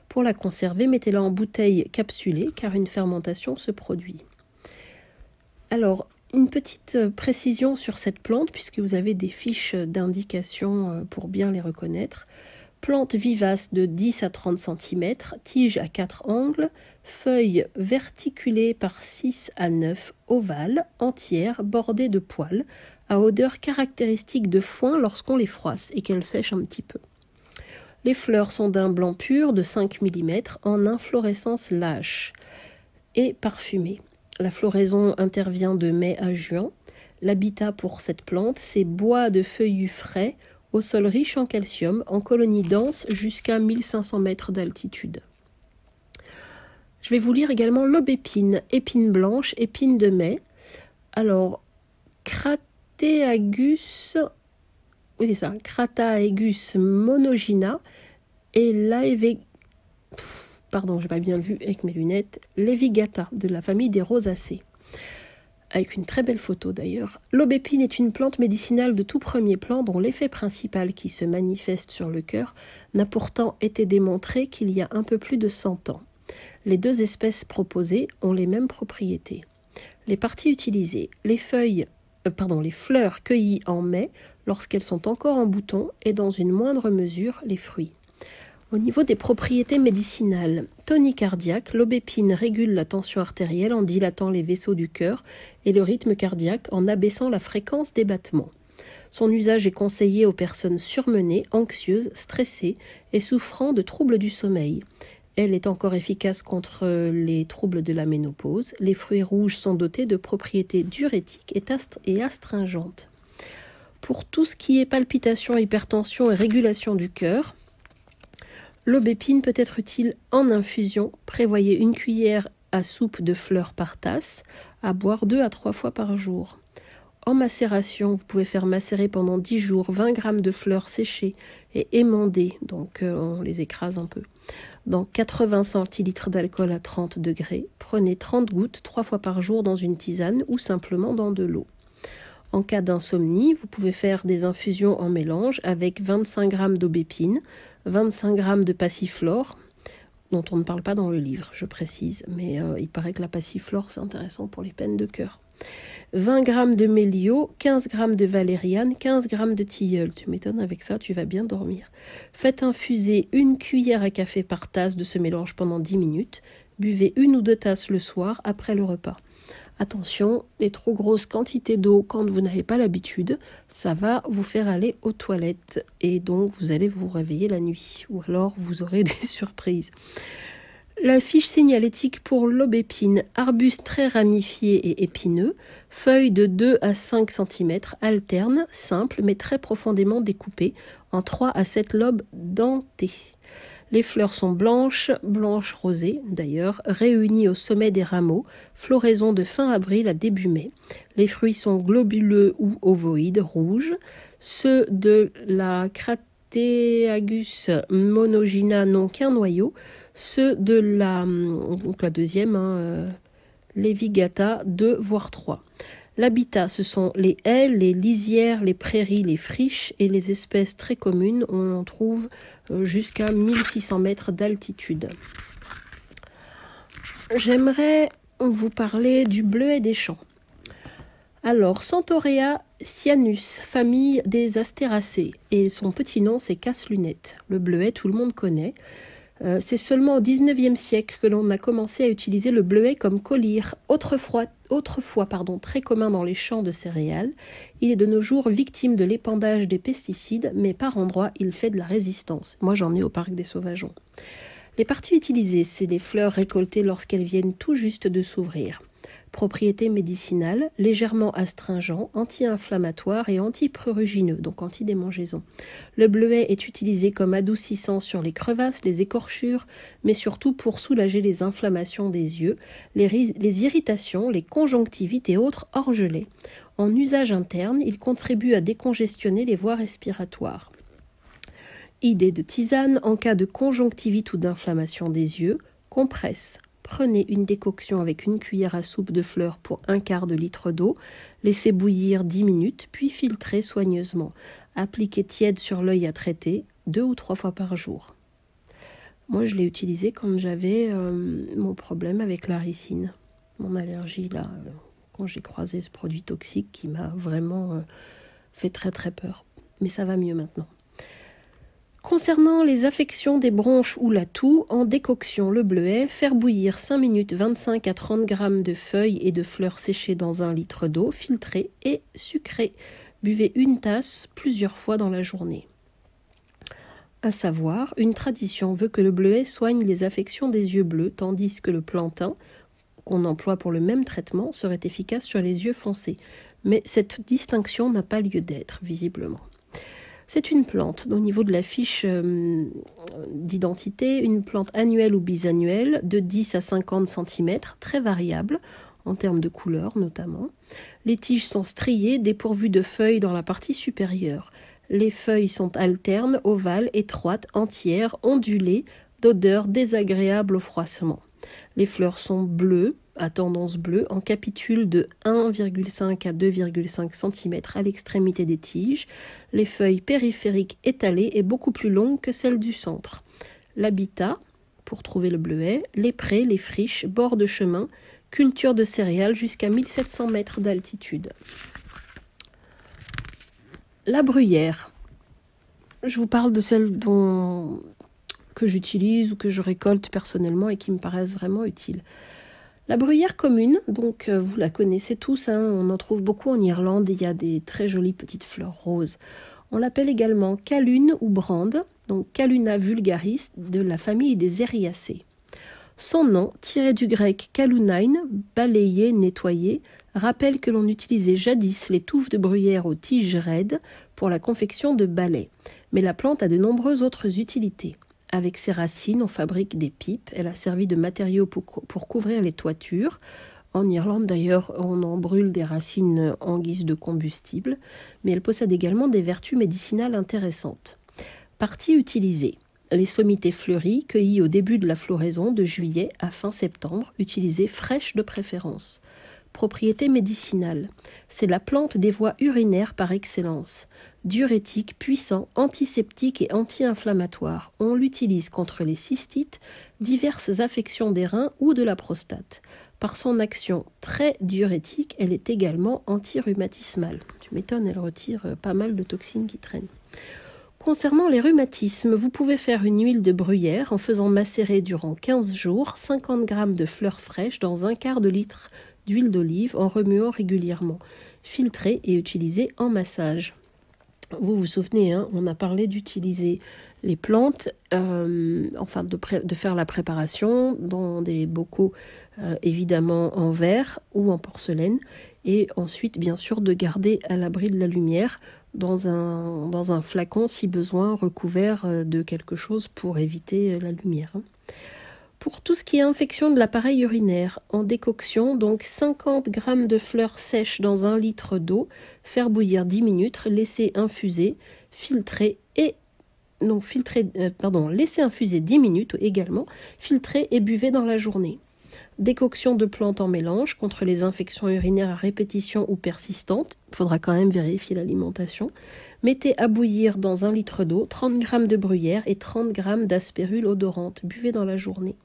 Speaker 1: Pour la conserver, mettez-la en bouteille capsulée car une fermentation se produit. Alors, une petite précision sur cette plante puisque vous avez des fiches d'indication pour bien les reconnaître. Plante vivace de 10 à 30 cm, tige à 4 angles, feuilles verticulées par 6 à 9, ovales, entières, bordées de poils, à odeur caractéristique de foin lorsqu'on les froisse et qu'elles sèchent un petit peu. Les fleurs sont d'un blanc pur de 5 mm en inflorescence lâche et parfumée. La floraison intervient de mai à juin. L'habitat pour cette plante, c'est bois de feuillus frais, au sol riche en calcium, en colonies denses jusqu'à 1500 mètres d'altitude. Je vais vous lire également l'aubépine, épine blanche, épine de mai. Alors, Crateagus oui c'est ça, Crataegus monogyna et pardon, j'ai pas bien vu avec mes lunettes, Levigata de la famille des rosacées. Avec une très belle photo d'ailleurs. L'aubépine est une plante médicinale de tout premier plan dont l'effet principal qui se manifeste sur le cœur n'a pourtant été démontré qu'il y a un peu plus de 100 ans. Les deux espèces proposées ont les mêmes propriétés. Les parties utilisées, les fleurs cueillies en mai lorsqu'elles sont encore en bouton et dans une moindre mesure les fruits. Au niveau des propriétés médicinales, tonicardiaque, l'aubépine régule la tension artérielle en dilatant les vaisseaux du cœur et le rythme cardiaque en abaissant la fréquence des battements. Son usage est conseillé aux personnes surmenées, anxieuses, stressées et souffrant de troubles du sommeil. Elle est encore efficace contre les troubles de la ménopause. Les fruits rouges sont dotés de propriétés diurétiques et astringentes. Pour tout ce qui est palpitations, hypertension et régulation du cœur, l'aubépine peut être utile en infusion. Prévoyez une cuillère à soupe de fleurs par tasse, à boire 2 à 3 fois par jour. En macération, vous pouvez faire macérer pendant 10 jours 20 g de fleurs séchées et émondées, donc on les écrase un peu, dans 80 centilitres d'alcool à 30 degrés. Prenez 30 gouttes 3 fois par jour dans une tisane ou simplement dans de l'eau. En cas d'insomnie, vous pouvez faire des infusions en mélange avec 25 g d'aubépine, 25 g de passiflore, dont on ne parle pas dans le livre, je précise, mais il paraît que la passiflore, c'est intéressant pour les peines de cœur. 20 g de mélio, 15 g de valériane, 15 g de tilleul. Tu m'étonnes, avec ça, tu vas bien dormir. Faites infuser 1 cuillère à café par tasse de ce mélange pendant 10 minutes. Buvez 1 ou 2 tasses le soir après le repas. Attention, les trop grosses quantités d'eau quand vous n'avez pas l'habitude, ça va vous faire aller aux toilettes et donc vous allez vous réveiller la nuit ou alors vous aurez des surprises. La fiche signalétique pour l'aubépine, arbuste très ramifié et épineux, feuilles de 2 à 5 cm, alternes, simples mais très profondément découpées, en 3 à 7 lobes dentés. Les fleurs sont blanches rosées d'ailleurs, réunies au sommet des rameaux, floraison de fin avril à début mai. Les fruits sont globuleux ou ovoïdes, rouges. Ceux de la Crataegus monogyna n'ont qu'un noyau. Ceux de la deuxième, Levigata, 2 voire 3. L'habitat, ce sont les haies, les lisières, les prairies, les friches et les espèces très communes. On en trouve jusqu'à 1600 mètres d'altitude. J'aimerais vous parler du bleuet des champs. Alors, Centaurea cyanus, famille des astéracées, et son petit nom c'est casse-lunette. Le bleuet, tout le monde connaît. C'est seulement au XIXe siècle que l'on a commencé à utiliser le bleuet comme collyre, autrefois très commun dans les champs de céréales. Il est de nos jours victime de l'épandage des pesticides, mais par endroits, il fait de la résistance. Moi, j'en ai au parc des Sauvageons. Les parties utilisées, c'est les fleurs récoltées lorsqu'elles viennent tout juste de s'ouvrir. Propriétés médicinales, légèrement astringent, anti-inflammatoire et anti-prurigineux, donc anti-démangeaison. Le bleuet est utilisé comme adoucissant sur les crevasses, les écorchures, mais surtout pour soulager les inflammations des yeux, les irritations, les conjonctivites et autres orgelets. En usage interne, il contribue à décongestionner les voies respiratoires. Idée de tisane en cas de conjonctivite ou d'inflammation des yeux, compresse. Prenez une décoction avec 1 cuillère à soupe de fleurs pour 1/4 de litre d'eau, laissez bouillir 10 minutes, puis filtrez soigneusement. Appliquez tiède sur l'œil à traiter 2 ou 3 fois par jour. Moi, je l'ai utilisé quand j'avais mon problème avec la ricine, mon allergie là, quand j'ai croisé ce produit toxique qui m'a vraiment fait très très peur. Mais ça va mieux maintenant. Concernant les affections des bronches ou la toux, en décoction le bleuet, faire bouillir 5 minutes 25 à 30 g de feuilles et de fleurs séchées dans 1 litre d'eau, filtrée et sucrée. Buvez 1 tasse plusieurs fois dans la journée. À savoir, une tradition veut que le bleuet soigne les affections des yeux bleus, tandis que le plantain, qu'on emploie pour le même traitement, serait efficace sur les yeux foncés. Mais cette distinction n'a pas lieu d'être, visiblement. C'est une plante, au niveau de la fiche d'identité, une plante annuelle ou bisannuelle de 10 à 50 cm, très variable, en termes de couleur notamment. Les tiges sont striées, dépourvues de feuilles dans la partie supérieure. Les feuilles sont alternes, ovales, étroites, entières, ondulées, d'odeur désagréable au froissement. Les fleurs sont bleues, à tendance bleue, en capitules de 1,5 à 2,5 cm à l'extrémité des tiges. Les feuilles périphériques étalées et beaucoup plus longues que celles du centre. L'habitat, pour trouver le bleuet, les prés, les friches, bords de chemin, culture de céréales jusqu'à 1700 mètres d'altitude. La bruyère. Je vous parle de celles que j'utilise ou que je récolte personnellement et qui me paraissent vraiment utiles. La bruyère commune, donc vous la connaissez tous, on en trouve beaucoup en Irlande, il y a des très jolies petites fleurs roses. On l'appelle également callune ou brande, donc Calluna vulgaris de la famille des Eriacées. Son nom, tiré du grec kalunain, balayer, nettoyer, rappelle que l'on utilisait jadis les touffes de bruyère aux tiges raides pour la confection de balais. Mais la plante a de nombreuses autres utilités. Avec ses racines, on fabrique des pipes. Elle a servi de matériau pour couvrir les toitures. En Irlande, d'ailleurs, on en brûle des racines en guise de combustible. Mais elle possède également des vertus médicinales intéressantes. Partie utilisée. Les sommités fleuries, cueillies au début de la floraison, de juillet à fin septembre, utilisées fraîches de préférence. Propriété médicinale. C'est la plante des voies urinaires par excellence. Diurétique, puissant, antiseptique et anti-inflammatoire. On l'utilise contre les cystites, diverses affections des reins ou de la prostate. Par son action très diurétique, elle est également anti-rhumatismale. Tu m'étonnes, elle retire pas mal de toxines qui traînent. Concernant les rhumatismes, vous pouvez faire une huile de bruyère en faisant macérer durant 15 jours 50 g de fleurs fraîches dans un quart de litre d'huile d'olive en remuant régulièrement, filtrée et utilisée en massage. Vous vous souvenez, on a parlé d'utiliser les plantes, de faire la préparation dans des bocaux évidemment en verre ou en porcelaine, et ensuite bien sûr de garder à l'abri de la lumière dans un flacon si besoin, recouvert de quelque chose pour éviter la lumière. Pour tout ce qui est infection de l'appareil urinaire, en décoction, donc 50 g de fleurs sèches dans 1 litre d'eau, faire bouillir 10 minutes, laisser infuser, laisser infuser 10 minutes également, filtrer et buvez dans la journée. Décoction de plantes en mélange contre les infections urinaires à répétition ou persistantes. Il faudra quand même vérifier l'alimentation. Mettez à bouillir dans 1 litre d'eau 30 g de bruyère et 30 g d'aspérule odorante. Buvez dans la journée.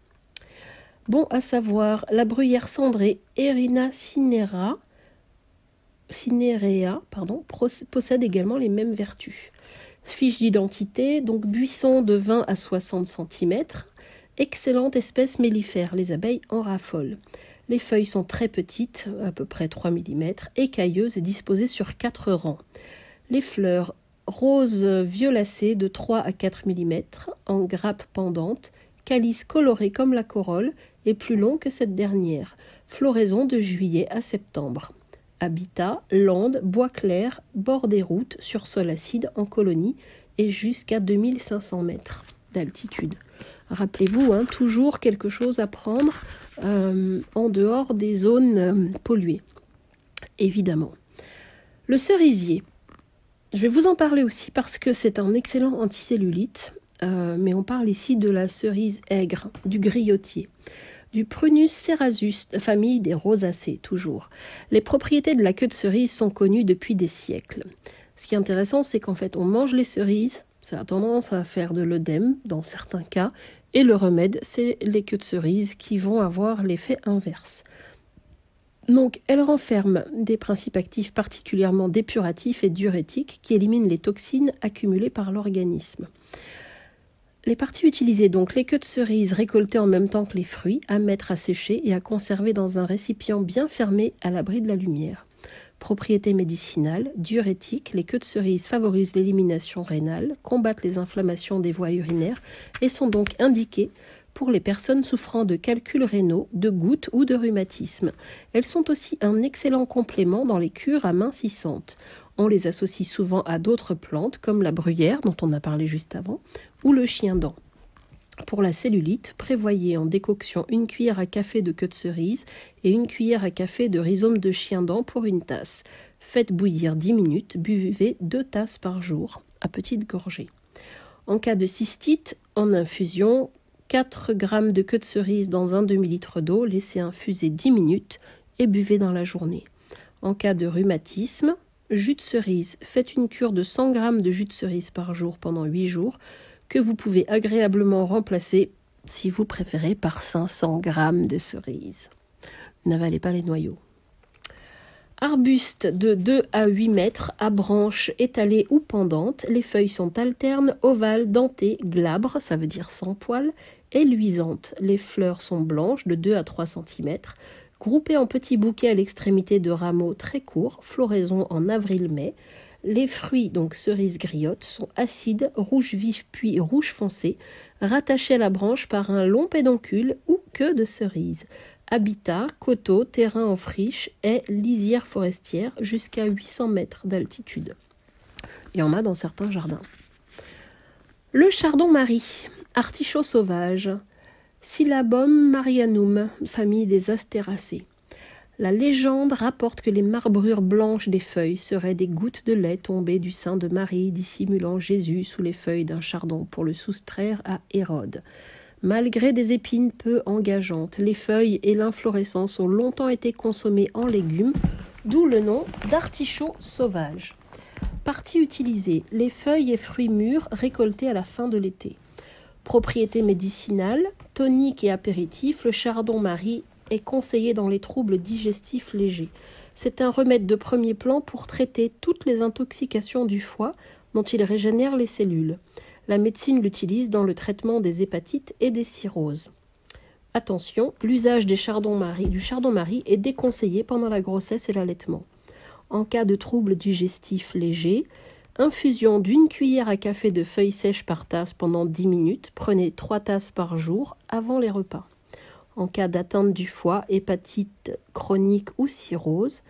Speaker 1: Bon à savoir, la bruyère cendrée Erina cinerea, possède également les mêmes vertus. Fiche d'identité, donc buisson de 20 à 60 cm. Excellente espèce mellifère, les abeilles en raffolent. Les feuilles sont très petites, à peu près 3 mm, écailleuses et disposées sur 4 rangs. Les fleurs roses violacées de 3 à 4 mm, en grappes pendantes, calice coloré comme la corolle et plus long que cette dernière. Floraison de juillet à septembre. Habitat, landes, bois clairs, bord des routes, sur sol acide, en colonie et jusqu'à 2500 mètres d'altitude. Rappelez-vous, toujours quelque chose à prendre en dehors des zones polluées, évidemment. Le cerisier, je vais vous en parler aussi parce que c'est un excellent anticellulite, mais on parle ici de la cerise aigre, du griotier, du Prunus cerasus, famille des rosacées toujours. Les propriétés de la queue de cerise sont connues depuis des siècles. Ce qui est intéressant, c'est qu'en fait, on mange les cerises, ça a tendance à faire de l'œdème dans certains cas, et le remède, c'est les queues de cerise qui vont avoir l'effet inverse. Donc, elle renferme des principes actifs particulièrement dépuratifs et diurétiques qui éliminent les toxines accumulées par l'organisme. Les parties utilisées, donc les queues de cerise récoltées en même temps que les fruits, à mettre à sécher et à conserver dans un récipient bien fermé à l'abri de la lumière. Propriétés médicinales, diurétiques, les queues de cerise favorisent l'élimination rénale, combattent les inflammations des voies urinaires et sont donc indiquées pour les personnes souffrant de calculs rénaux, de gouttes ou de rhumatisme. Elles sont aussi un excellent complément dans les cures amincissantes. On les associe souvent à d'autres plantes comme la bruyère dont on a parlé juste avant ou le chien-dent. Pour la cellulite, prévoyez en décoction 1 cuillère à café de queue de cerise et 1 cuillère à café de rhizome de chien-dent pour une tasse. Faites bouillir 10 minutes, buvez 2 tasses par jour, à petite gorgée. En cas de cystite, en infusion, 4 g de queue de cerise dans un demi-litre d'eau, laissez infuser 10 minutes et buvez dans la journée. En cas de rhumatisme, jus de cerise, faites une cure de 100 g de jus de cerise par jour pendant 8 jours, que vous pouvez agréablement remplacer, si vous préférez, par 500 g de cerise. N'avalez pas les noyaux. Arbuste de 2 à 8 mètres, à branches étalées ou pendantes. Les feuilles sont alternes, ovales, dentées, glabres, ça veut dire sans poils, et luisantes. Les fleurs sont blanches de 2 à 3 cm, groupées en petits bouquets à l'extrémité de rameaux très courts, floraison en avril-mai. Les fruits, donc cerises griottes, sont acides, rouge vif puis rouge foncé, rattachés à la branche par un long pédoncule ou queue de cerise. Habitat, coteaux, terrain en friche, haies, lisières forestières jusqu'à 800 mètres d'altitude. Il y en a dans certains jardins. Le chardon-marie, artichaut sauvage, Syllabum marianum, famille des astéracées. La légende rapporte que les marbrures blanches des feuilles seraient des gouttes de lait tombées du sein de Marie, dissimulant Jésus sous les feuilles d'un chardon pour le soustraire à Hérode. Malgré des épines peu engageantes, les feuilles et l'inflorescence ont longtemps été consommées en légumes, d'où le nom d'artichaut sauvage. Partie utilisée, les feuilles et fruits mûrs récoltés à la fin de l'été. Propriété médicinale, tonique et apéritif, le chardon-marie est conseillé dans les troubles digestifs légers. C'est un remède de premier plan pour traiter toutes les intoxications du foie dont il régénère les cellules. La médecine l'utilise dans le traitement des hépatites et des cirrhoses. Attention, l'usage du chardon-marie est déconseillé pendant la grossesse et l'allaitement. En cas de troubles digestifs légers, infusion d'1 cuillère à café de feuilles sèches par tasse pendant 10 minutes. Prenez 3 tasses par jour avant les repas. En cas d'atteinte du foie, hépatite chronique ou cirrhose,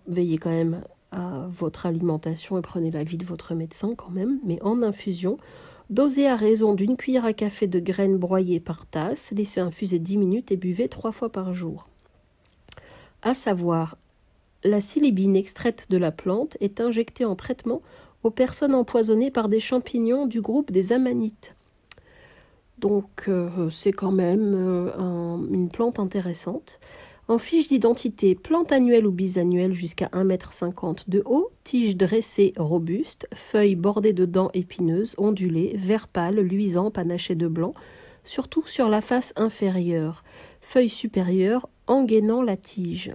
Speaker 1: veillez quand même à votre alimentation et prenez l'avis de votre médecin quand même, mais en infusion, dosez à raison d'1 cuillère à café de graines broyées par tasse, laissez infuser 10 minutes et buvez 3 fois par jour. À savoir, la silibine extraite de la plante est injectée en traitement aux personnes empoisonnées par des champignons du groupe des amanites. Donc c'est quand même une plante intéressante. En fiche d'identité, plante annuelle ou bisannuelle jusqu'à 1,50 m de haut, tige dressée robuste, feuilles bordées de dents épineuses, ondulées, vert pâle, luisant, panachées de blanc, surtout sur la face inférieure, feuilles supérieures engainant la tige.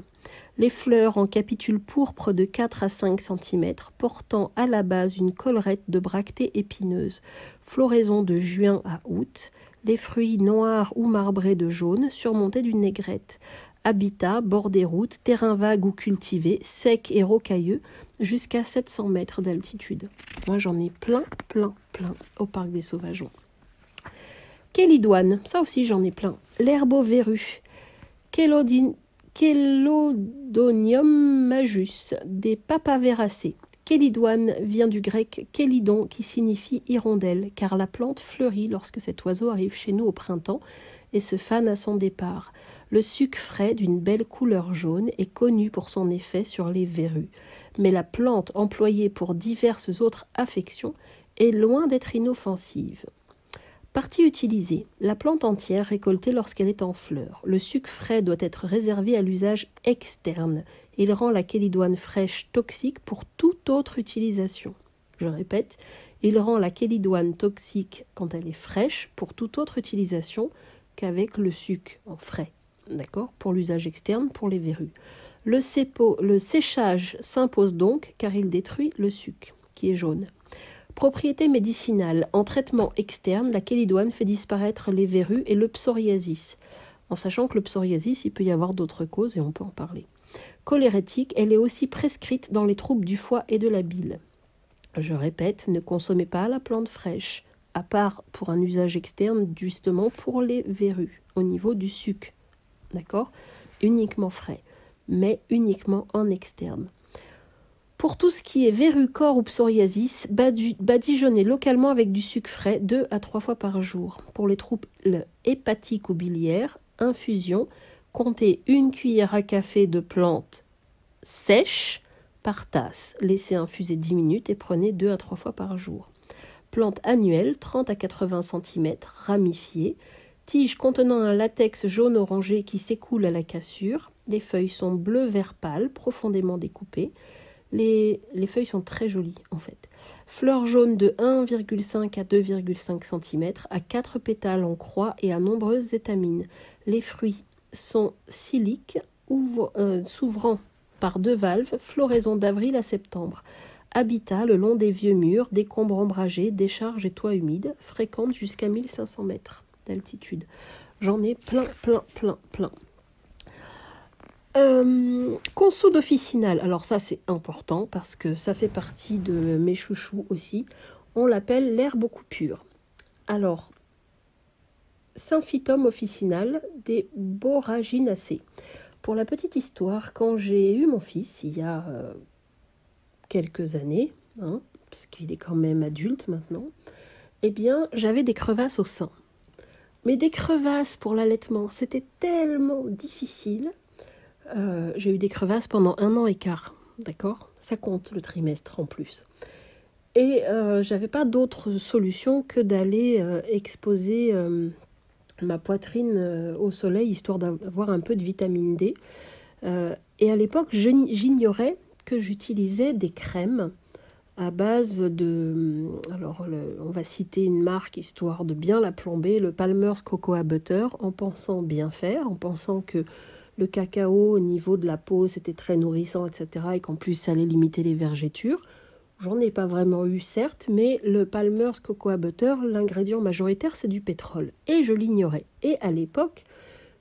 Speaker 1: Les fleurs en capitules pourpres de 4 à 5 cm, portant à la base une collerette de bractées épineuses. Floraison de juin à août. Les fruits noirs ou marbrés de jaune, surmontés d'une négrette. Habitat, bord des routes, terrain vague ou cultivé, sec et rocailleux, jusqu'à 700 mètres d'altitude. Moi j'en ai plein au parc des Sauvageons. Chélidoine, ça aussi j'en ai plein. L'herbe verrue. Chelidonium majus, des papaveracées. Chélidoine vient du grec chélidon qui signifie hirondelle, car la plante fleurit lorsque cet oiseau arrive chez nous au printemps et se fane à son départ. Le suc frais d'une belle couleur jaune est connu pour son effet sur les verrues, mais la plante employée pour diverses autres affections est loin d'être inoffensive. Partie utilisée, la plante entière récoltée lorsqu'elle est en fleur. Le suc frais doit être réservé à l'usage externe. Il rend la chélidoine fraîche toxique pour toute autre utilisation. Je répète, il rend la chélidoine toxique quand elle est fraîche pour toute autre utilisation qu'avec le suc en frais. D'accord ? Pour l'usage externe, pour les verrues. Le séchage s'impose donc car il détruit le suc, qui est jaune. Propriété médicinale. En traitement externe, la chélidoine fait disparaître les verrues et le psoriasis. En sachant que le psoriasis, il peut y avoir d'autres causes et on peut en parler. Cholérétique, elle est aussi prescrite dans les troubles du foie et de la bile. Je répète, ne consommez pas la plante fraîche, à part pour un usage externe, justement pour les verrues, au niveau du suc. D'accord ? Uniquement frais, mais uniquement en externe. Pour tout ce qui est verrues, corps ou psoriasis, badigeonnez localement avec du sucre frais 2 à 3 fois par jour. Pour les troubles hépatiques ou biliaires, infusion, comptez 1 cuillère à café de plante sèche par tasse. Laissez infuser 10 minutes et prenez 2 à 3 fois par jour. Plante annuelle, 30 à 80 cm, ramifiée. Tige contenant un latex jaune orangé qui s'écoule à la cassure. Les feuilles sont bleu-vert pâle, profondément découpées. Les feuilles sont très jolies en fait. Fleurs jaunes de 1,5 à 2,5 cm à 4 pétales en croix et à nombreuses étamines. Les fruits sont ciliques, s'ouvrant par 2 valves, floraison d'avril à septembre. Habitat le long des vieux murs, décombres ombragés, décharges et toits humides, fréquente jusqu'à 1500 mètres d'altitude. J'en ai plein. Consoude officinale, alors ça c'est important parce que ça fait partie de mes chouchous aussi. On l'appelle l'herbe aux coupures. Alors, Symphytum officinal des Borraginacées. Pour la petite histoire, quand j'ai eu mon fils, il y a quelques années, parce qu'il est quand même adulte maintenant, eh bien, j'avais des crevasses au sein. Mais des crevasses pour l'allaitement, c'était tellement difficile. J'ai eu des crevasses pendant 1 an et quart, d'accord ? Ça compte le trimestre en plus. Et j'avais pas d'autre solution que d'aller exposer ma poitrine au soleil, histoire d'avoir un peu de vitamine D. Et à l'époque, j'ignorais que j'utilisais des crèmes à base de... Alors, on va citer une marque, histoire de bien la plomber, le Palmer's Cocoa Butter, en pensant bien faire, en pensant que le cacao au niveau de la peau, c'était très nourrissant, etc. Et qu'en plus, ça allait limiter les vergetures. J'en ai pas vraiment eu, certes, mais le Palmer's Cocoa Butter, l'ingrédient majoritaire, c'est du pétrole. Et je l'ignorais. Et à l'époque,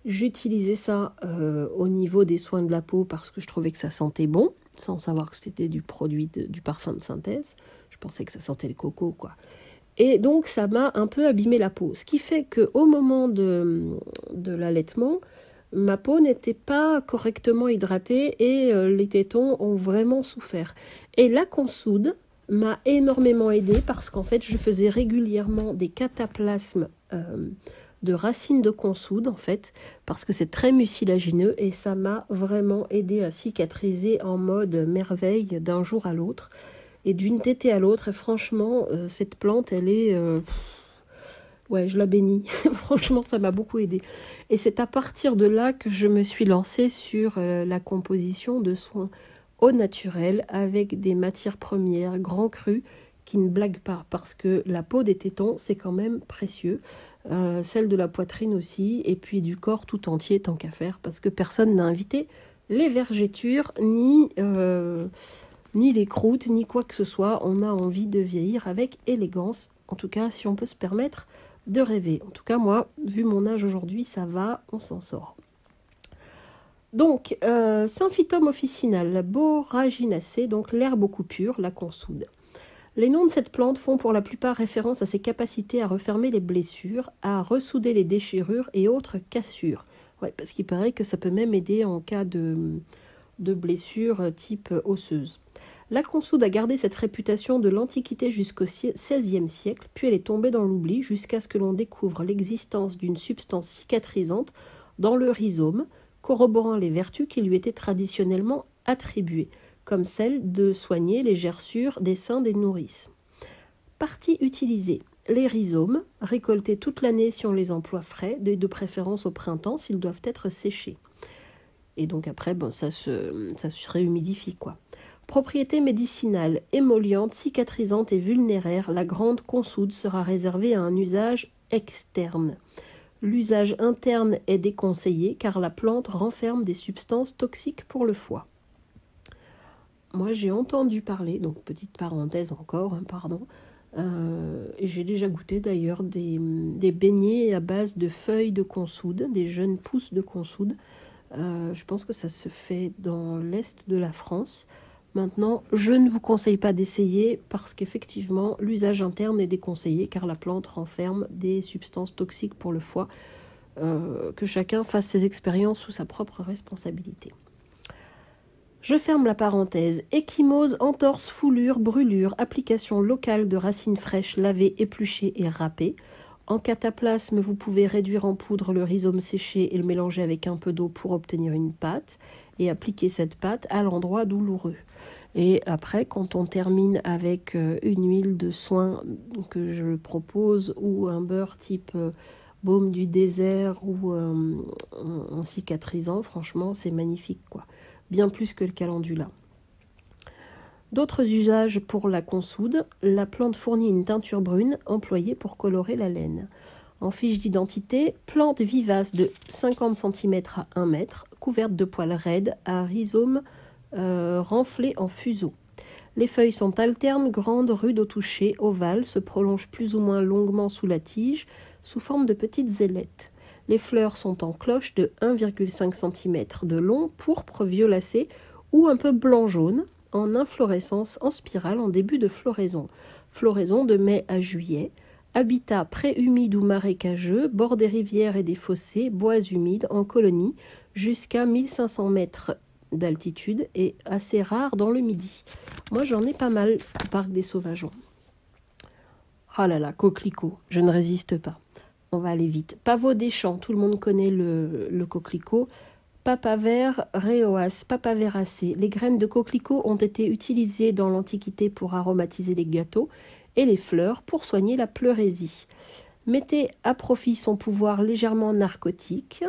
Speaker 1: j'utilisais ça au niveau des soins de la peau parce que je trouvais que ça sentait bon, sans savoir que c'était du produit, du parfum de synthèse. Je pensais que ça sentait le coco, quoi. Et donc, ça m'a un peu abîmé la peau. Ce qui fait qu'au moment de l'allaitement, ma peau n'était pas correctement hydratée et les tétons ont vraiment souffert. Et la consoude m'a énormément aidée parce qu'en fait, je faisais régulièrement des cataplasmes de racines de consoude, en fait, parce que c'est très mucilagineux et ça m'a vraiment aidé à cicatriser en mode merveille d'un jour à l'autre et d'une tétée à l'autre. Et franchement, cette plante, elle est... ouais, je la bénis. Franchement, ça m'a beaucoup aidé. Et c'est à partir de là que je me suis lancée sur la composition de soins au naturel avec des matières premières grand crues qui ne blaguent pas parce que la peau des tétons, c'est quand même précieux. Celle de la poitrine aussi, et puis du corps tout entier, tant qu'à faire, parce que personne n'a invité les vergetures, ni les croûtes, ni quoi que ce soit. On a envie de vieillir avec élégance, en tout cas si on peut se permettre de rêver. En tout cas, moi, vu mon âge aujourd'hui, ça va, on s'en sort. Donc, Symphytum officinal, Borraginacée, donc l'herbe aux coupures, la consoude. Les noms de cette plante font pour la plupart référence à ses capacités à refermer les blessures, à ressouder les déchirures et autres cassures. Ouais, parce qu'il paraît que ça peut même aider en cas de blessures type osseuse. La consoude a gardé cette réputation de l'Antiquité jusqu'au XVIe siècle, puis elle est tombée dans l'oubli jusqu'à ce que l'on découvre l'existence d'une substance cicatrisante dans le rhizome, corroborant les vertus qui lui étaient traditionnellement attribuées, comme celle de soigner les gerçures des seins des nourrices. Partie utilisée. Les rhizomes, récoltés toute l'année si on les emploie frais, de préférence au printemps s'ils doivent être séchés. Et donc après, ça se réhumidifie, quoi. Propriété médicinale, émolliente, cicatrisante et vulnéraire, la grande consoude sera réservée à un usage externe. L'usage interne est déconseillé car la plante renferme des substances toxiques pour le foie. Moi, j'ai entendu parler, donc petite parenthèse encore, pardon, et j'ai déjà goûté d'ailleurs des beignets à base de feuilles de consoude, des jeunes pousses de consoude. Je pense que ça se fait dans l'est de la France. Maintenant, je ne vous conseille pas d'essayer parce qu'effectivement, l'usage interne est déconseillé car la plante renferme des substances toxiques pour le foie. Que chacun fasse ses expériences sous sa propre responsabilité. Je ferme la parenthèse. Ecchymose, entorse, foulure, brûlure, application locale de racines fraîches lavées, épluchées et râpées. En cataplasme, vous pouvez réduire en poudre le rhizome séché et le mélanger avec un peu d'eau pour obtenir une pâte. et appliquer cette pâte à l'endroit douloureux. Et après, quand on termine avec une huile de soin que je propose ou un beurre type baume du désert ou un cicatrisant, franchement, c'est magnifique, quoi. Bien plus que le calendula. D'autres usages pour la consoude, la plante fournit une teinture brune employée pour colorer la laine. En fiche d'identité, plante vivace de 50 cm à 1 mètre, couverte de poils raides à rhizomes renflés en fuseau. Les feuilles sont alternes, grandes, rudes au toucher, ovales, se prolongent plus ou moins longuement sous la tige, sous forme de petites ailettes. Les fleurs sont en cloche de 1,5 cm de long, pourpre violacé ou un peu blanc-jaune, en inflorescence en spirale en début de floraison. Floraison de mai à juillet. Habitat pré-humide ou marécageux, bord des rivières et des fossés, bois humides en colonie, jusqu'à 1500 mètres d'altitude et assez rare dans le Midi. Moi, j'en ai pas mal au parc des Sauvageons. Ah là là, coquelicot, je ne résiste pas. On va aller vite. Pavot des champs, tout le monde connaît le coquelicot. Papaver reoas, papaveracée. Les graines de coquelicot ont été utilisées dans l'Antiquité pour aromatiser les gâteaux et les fleurs pour soigner la pleurésie. Mettant à profit son pouvoir légèrement narcotique,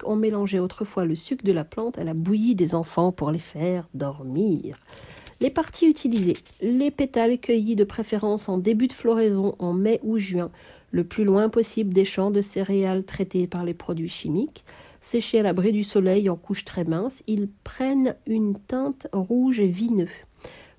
Speaker 1: on mélangeait autrefois le sucre de la plante à la bouillie des enfants pour les faire dormir. Les parties utilisées, les pétales cueillis de préférence en début de floraison en mai ou juin, le plus loin possible des champs de céréales traités par les produits chimiques. Séchés à l'abri du soleil en couches très minces, ils prennent une teinte rouge et vineux.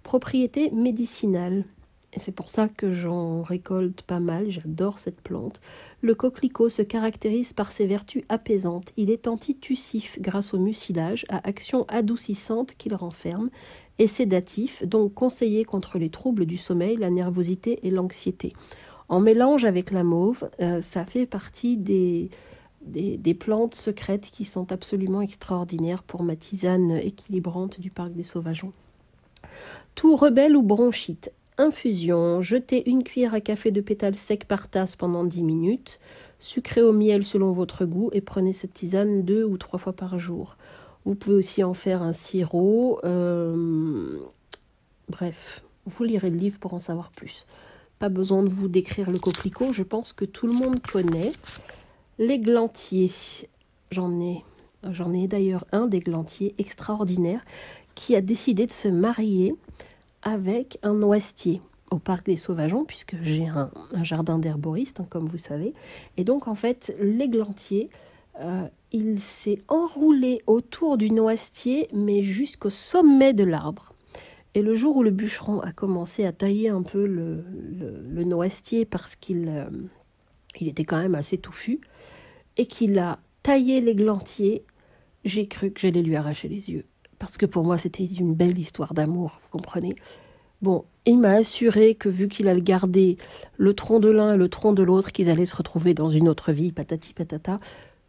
Speaker 1: Propriété médicinale. Et c'est pour ça que j'en récolte pas mal, j'adore cette plante. Le coquelicot se caractérise par ses vertus apaisantes. Il est antitussif grâce au mucilage, à action adoucissante qu'il renferme, et sédatif, donc conseillé contre les troubles du sommeil, la nervosité et l'anxiété. En mélange avec la mauve, ça fait partie des plantes secrètes qui sont absolument extraordinaires pour ma tisane équilibrante du parc des Sauvageons. Toux rebelle ou bronchite. Infusion. Jetez une cuillère à café de pétales secs par tasse pendant 10 minutes. Sucrez au miel selon votre goût et prenez cette tisane 2 ou 3 fois par jour. Vous pouvez aussi en faire un sirop. Bref, vous lirez le livre pour en savoir plus. Pas besoin de vous décrire le coquelicot, je pense que tout le monde connaît. L'églantier. J'en ai d'ailleurs un d'églantier extraordinaire qui a décidé de se marier avec un noisetier au parc des Sauvageons, puisque j'ai un jardin d'herboriste, comme vous savez. Et donc, en fait, l'églantier, il s'est enroulé autour du noisetier, mais jusqu'au sommet de l'arbre. Et le jour où le bûcheron a commencé à tailler un peu le noisetier, parce qu'il était quand même assez touffu, et qu'il a taillé l'églantier, j'ai cru que j'allais lui arracher les yeux. Parce que pour moi, c'était une belle histoire d'amour, vous comprenez ? Bon, il m'a assuré que vu qu'il allait garder le tronc de l'un et le tronc de l'autre, qu'ils allaient se retrouver dans une autre vie, patati patata.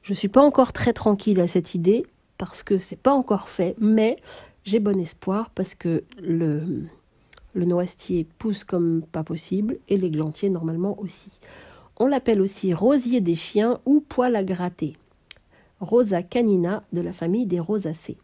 Speaker 1: Je ne suis pas encore très tranquille à cette idée, parce que c'est pas encore fait, mais j'ai bon espoir, parce que le noisetier pousse comme pas possible, et l'églantier normalement aussi. On l'appelle aussi rosier des chiens ou poil à gratter. Rosa canina de la famille des rosacées.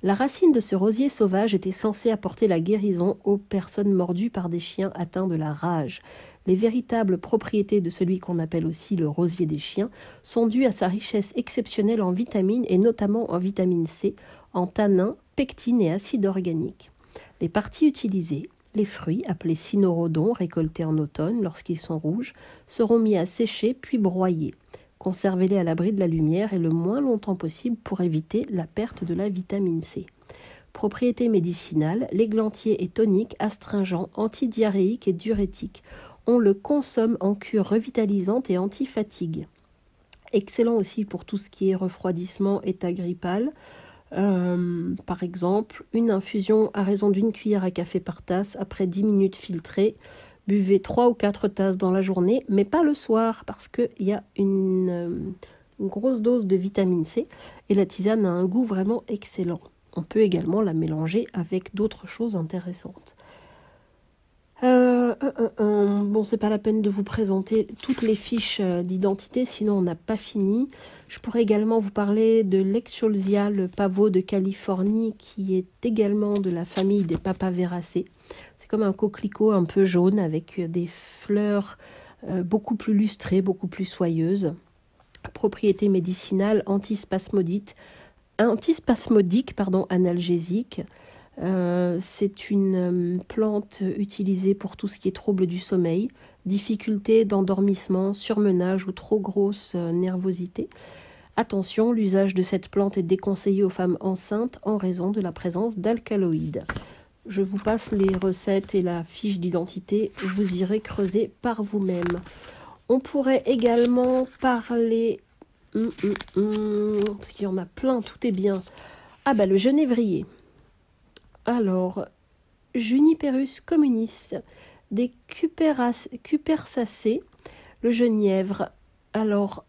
Speaker 1: La racine de ce rosier sauvage était censée apporter la guérison aux personnes mordues par des chiens atteints de la rage. Les véritables propriétés de celui qu'on appelle aussi le rosier des chiens sont dues à sa richesse exceptionnelle en vitamines et notamment en vitamine C, en tanins, pectine et acide organique. Les parties utilisées, les fruits, appelés cynorrhodons, récoltés en automne lorsqu'ils sont rouges, seront mis à sécher puis broyés. Conservez-les à l'abri de la lumière et le moins longtemps possible pour éviter la perte de la vitamine C. Propriété médicinale, l'églantier est tonique, astringent, antidiarrhéique et diurétique. On le consomme en cure revitalisante et anti-fatigue. Excellent aussi pour tout ce qui est refroidissement, état grippal. Par exemple, une infusion à raison d'une cuillère à café par tasse après 10 minutes filtrée. Buvez 3 ou 4 tasses dans la journée, mais pas le soir, parce qu'il y a une grosse dose de vitamine C, et la tisane a un goût vraiment excellent. On peut également la mélanger avec d'autres choses intéressantes. Bon, c'est pas la peine de vous présenter toutes les fiches d'identité, sinon on n'a pas fini. Je pourrais également vous parler de l'Excholsia, le pavot de Californie, qui est également de la famille des Papaveracées. C'est comme un coquelicot un peu jaune avec des fleurs beaucoup plus lustrées, beaucoup plus soyeuses. Propriété médicinale, antispasmodique, analgésique. C'est une plante utilisée pour tout ce qui est troubles du sommeil, difficultés d'endormissement, surmenage ou trop grosse nervosité. Attention, l'usage de cette plante est déconseillé aux femmes enceintes en raison de la présence d'alcaloïdes. Je vous passe les recettes et la fiche d'identité, vous irez creuser par vous-même. On pourrait également parler, parce qu'il y en a plein, tout est bien. Ah bah le genévrier. Alors, Juniperus communis, des cupersacées, le genièvre. Alors,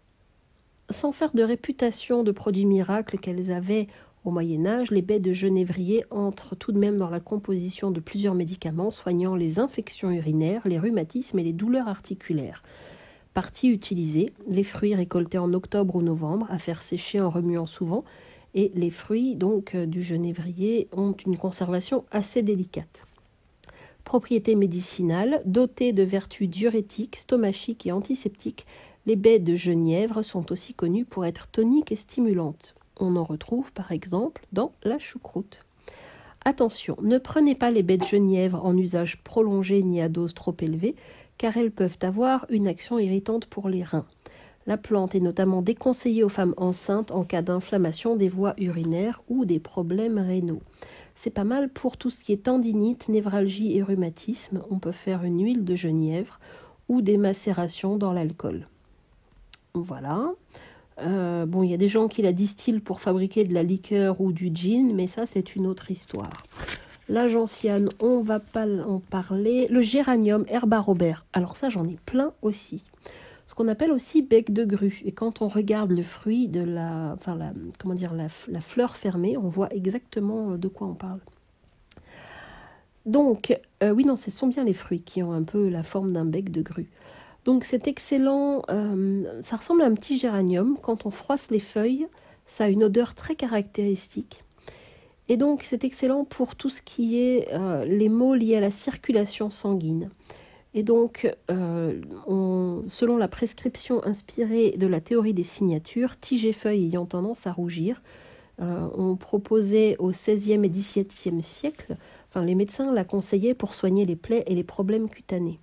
Speaker 1: sans faire de réputation de produits miracles qu'elles avaient au Moyen-Âge, les baies de genévrier entrent tout de même dans la composition de plusieurs médicaments soignant les infections urinaires, les rhumatismes et les douleurs articulaires. Partie utilisée, les fruits récoltés en octobre ou novembre, à faire sécher en remuant souvent, et les fruits donc du genévrier ont une conservation assez délicate. Propriété médicinale, dotée de vertus diurétiques, stomachiques et antiseptiques, les baies de genièvre sont aussi connues pour être toniques et stimulantes. On en retrouve par exemple dans la choucroute. Attention, ne prenez pas les baies de genièvre en usage prolongé ni à dose trop élevée, car elles peuvent avoir une action irritante pour les reins. La plante est notamment déconseillée aux femmes enceintes en cas d'inflammation des voies urinaires ou des problèmes rénaux. C'est pas mal pour tout ce qui est tendinite, névralgie et rhumatisme. On peut faire une huile de genièvre ou des macérations dans l'alcool. Voilà. Bon, il y a des gens qui la distillent pour fabriquer de la liqueur ou du gin, mais ça, c'est une autre histoire. La gentiane, on va pas en parler. Le géranium, herba robert. Alors ça, j'en ai plein aussi. Ce qu'on appelle aussi bec de grue. Et quand on regarde le fruit de la fleur fermée, on voit exactement de quoi on parle. Donc, oui, non, ce sont bien les fruits qui ont un peu la forme d'un bec de grue. Donc, c'est excellent. Ça ressemble à un petit géranium. Quand on froisse les feuilles, ça a une odeur très caractéristique. Et donc, c'est excellent pour tout ce qui est les maux liés à la circulation sanguine. Et donc, selon la prescription inspirée de la théorie des signatures, tiges et feuilles ayant tendance à rougir, on proposait au XVIe et XVIIe siècle, les médecins la conseillaient pour soigner les plaies et les problèmes cutanés.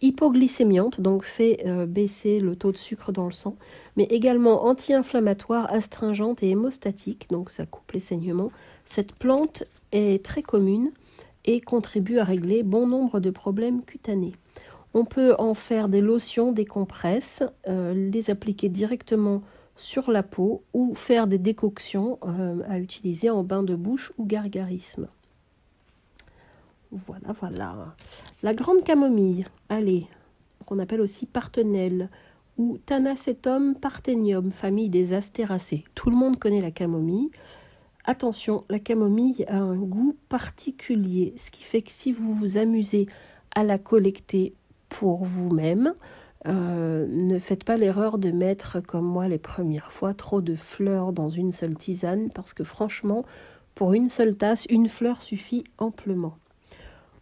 Speaker 1: Hypoglycémiante, donc fait baisser le taux de sucre dans le sang, mais également anti-inflammatoire, astringente et hémostatique, donc ça coupe les saignements. Cette plante est très commune et contribue à régler bon nombre de problèmes cutanés. On peut en faire des lotions, des compresses, les appliquer directement sur la peau ou faire des décoctions à utiliser en bain de bouche ou gargarisme. Voilà. La grande camomille, qu'on appelle aussi partenelle, ou Thanacetum parthenium, famille des astéracées. Tout le monde connaît la camomille. Attention, la camomille a un goût particulier, ce qui fait que si vous vous amusez à la collecter pour vous-même, ne faites pas l'erreur de mettre, comme moi les premières fois, trop de fleurs dans une seule tisane, parce que franchement, pour une seule tasse, une fleur suffit amplement.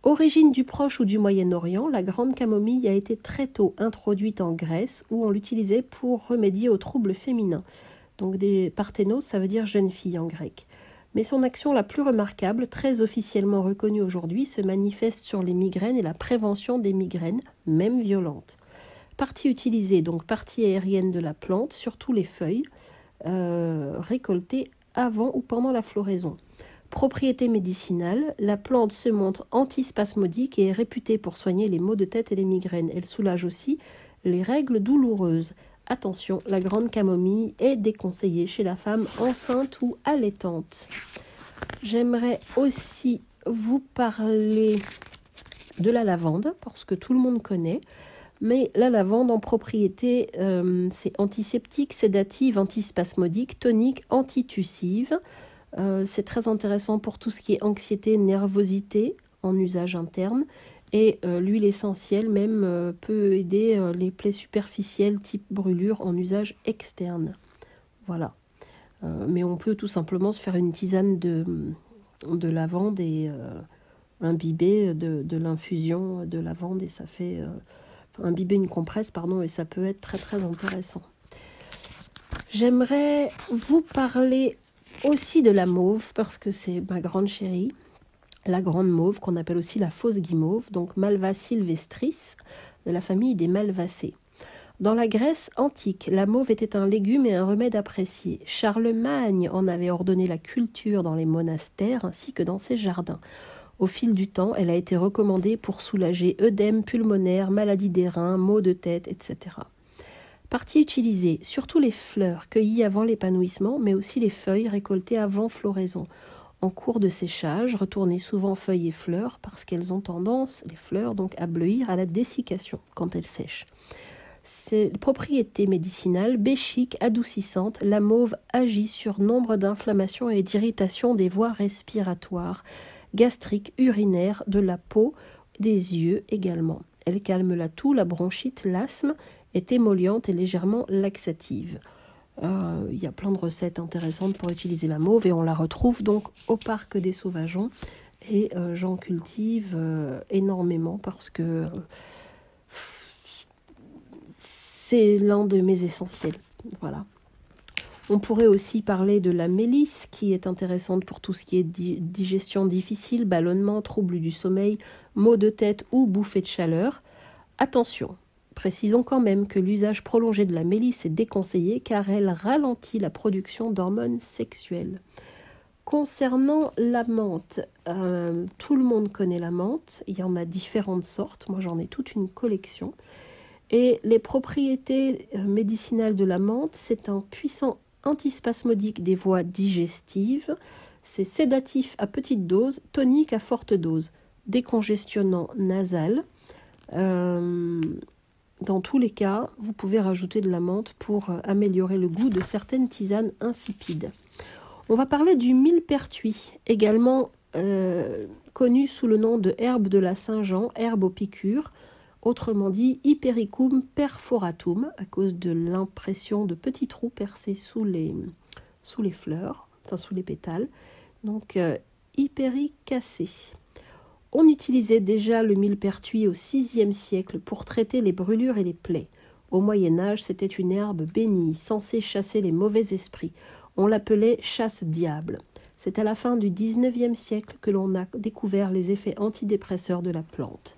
Speaker 1: Origine du Proche ou du Moyen-Orient, la grande camomille a été très tôt introduite en Grèce, où on l'utilisait pour remédier aux troubles féminins. Donc des parthénos, ça veut dire jeune fille en grec. Mais son action la plus remarquable, très officiellement reconnue aujourd'hui, se manifeste sur les migraines et la prévention des migraines, même violentes. Partie utilisée, donc partie aérienne de la plante, surtout les feuilles, récoltées avant ou pendant la floraison. Propriété médicinale, la plante se montre antispasmodique et est réputée pour soigner les maux de tête et les migraines. Elle soulage aussi les règles douloureuses. Attention, la grande camomille est déconseillée chez la femme enceinte ou allaitante. J'aimerais aussi vous parler de la lavande, parce que tout le monde connaît. Mais la lavande en propriété, c'est antiseptique, sédative, antispasmodique, tonique, antitussive. C'est très intéressant pour tout ce qui est anxiété, nervosité en usage interne. Et l'huile essentielle même peut aider les plaies superficielles type brûlure en usage externe. Voilà. Mais on peut tout simplement se faire une tisane de lavande et imbiber de l'infusion de lavande et ça fait... imbiber une compresse, pardon, et ça peut être très très intéressant. J'aimerais vous parler aussi de la mauve parce que c'est ma grande chérie. La grande mauve, qu'on appelle aussi la fausse guimauve, donc Malva sylvestris, de la famille des malvacées. Dans la Grèce antique, la mauve était un légume et un remède apprécié. Charlemagne en avait ordonné la culture dans les monastères ainsi que dans ses jardins. Au fil du temps, elle a été recommandée pour soulager œdème pulmonaire, maladie des reins, maux de tête, etc. Partie utilisée, surtout les fleurs cueillies avant l'épanouissement, mais aussi les feuilles récoltées avant floraison. En cours de séchage, retournez souvent feuilles et fleurs parce qu'elles ont tendance, les fleurs, donc, à bleuir à la dessiccation quand elles sèchent. Ses propriétés médicinales, béchiques, adoucissantes, la mauve agit sur nombre d'inflammations et d'irritations des voies respiratoires, gastriques, urinaires, de la peau, des yeux également. Elle calme la toux, la bronchite, l'asthme, est émolliente et légèrement laxative. Il y a plein de recettes intéressantes pour utiliser la mauve et on la retrouve donc au parc des Sauvageons et j'en cultive énormément parce que c'est l'un de mes essentiels. Voilà. On pourrait aussi parler de la mélisse qui est intéressante pour tout ce qui est digestion difficile, ballonnement, troubles du sommeil, maux de tête ou bouffées de chaleur. Attention, précisons quand même que l'usage prolongé de la mélisse est déconseillé car elle ralentit la production d'hormones sexuelles. Concernant la menthe, tout le monde connaît la menthe, il y en a différentes sortes, moi j'en ai toute une collection. Et les propriétés médicinales de la menthe, c'est un puissant antispasmodique des voies digestives, c'est sédatif à petite dose, tonique à forte dose, décongestionnant nasal. Dans tous les cas, vous pouvez rajouter de la menthe pour améliorer le goût de certaines tisanes insipides. On va parler du millepertuis, également connu sous le nom de herbe de la Saint-Jean, herbe aux piqûres, autrement dit Hypericum perforatum, à cause de l'impression de petits trous percés sous les fleurs, enfin sous les pétales, donc hypericacée. On utilisait déjà le millepertuis au VIe siècle pour traiter les brûlures et les plaies. Au Moyen-Âge, c'était une herbe bénie, censée chasser les mauvais esprits. On l'appelait chasse-diable. C'est à la fin du XIXe siècle que l'on a découvert les effets antidépresseurs de la plante.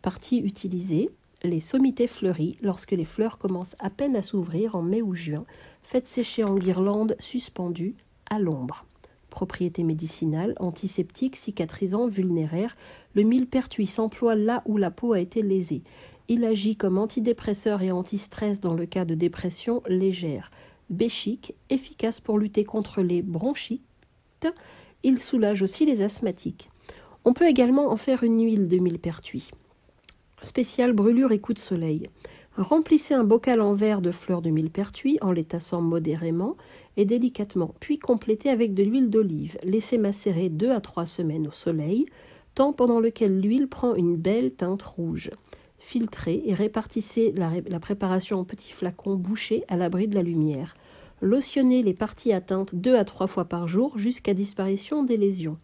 Speaker 1: Partie utilisée, les sommités fleuries, lorsque les fleurs commencent à peine à s'ouvrir en mai ou juin, faites sécher en guirlande suspendue à l'ombre. Propriétés médicinales, antiseptiques, cicatrisants, vulnéraires, le millepertuis s'emploie là où la peau a été lésée. Il agit comme antidépresseur et antistress dans le cas de dépression légère. Béchique, efficace pour lutter contre les bronchites. Il soulage aussi les asthmatiques. On peut également en faire une huile de millepertuis. Spécial brûlure et coup de soleil. Remplissez un bocal en verre de fleurs de millepertuis en les tassant modérément et délicatement, puis complétez avec de l'huile d'olive. Laissez macérer 2 à 3 semaines au soleil, temps pendant lequel l'huile prend une belle teinte rouge. Filtrez et répartissez la préparation en petits flacons bouchés à l'abri de la lumière. Lotionnez les parties atteintes 2 à 3 fois par jour jusqu'à disparition des lésions.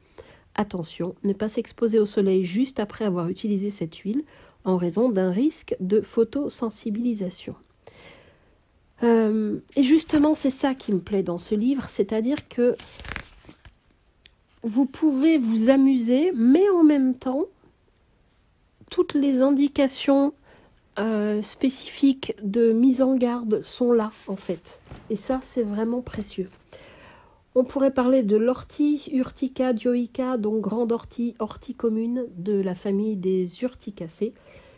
Speaker 1: Attention, ne pas s'exposer au soleil juste après avoir utilisé cette huile en raison d'un risque de photosensibilisation. Et justement, c'est ça qui me plaît dans ce livre, c'est-à-dire que vous pouvez vous amuser, mais en même temps, toutes les indications spécifiques de mise en garde sont là, en fait. Et ça, c'est vraiment précieux. On pourrait parler de l'ortie Urtica dioica, donc grande ortie, ortie commune de la famille des urticacées.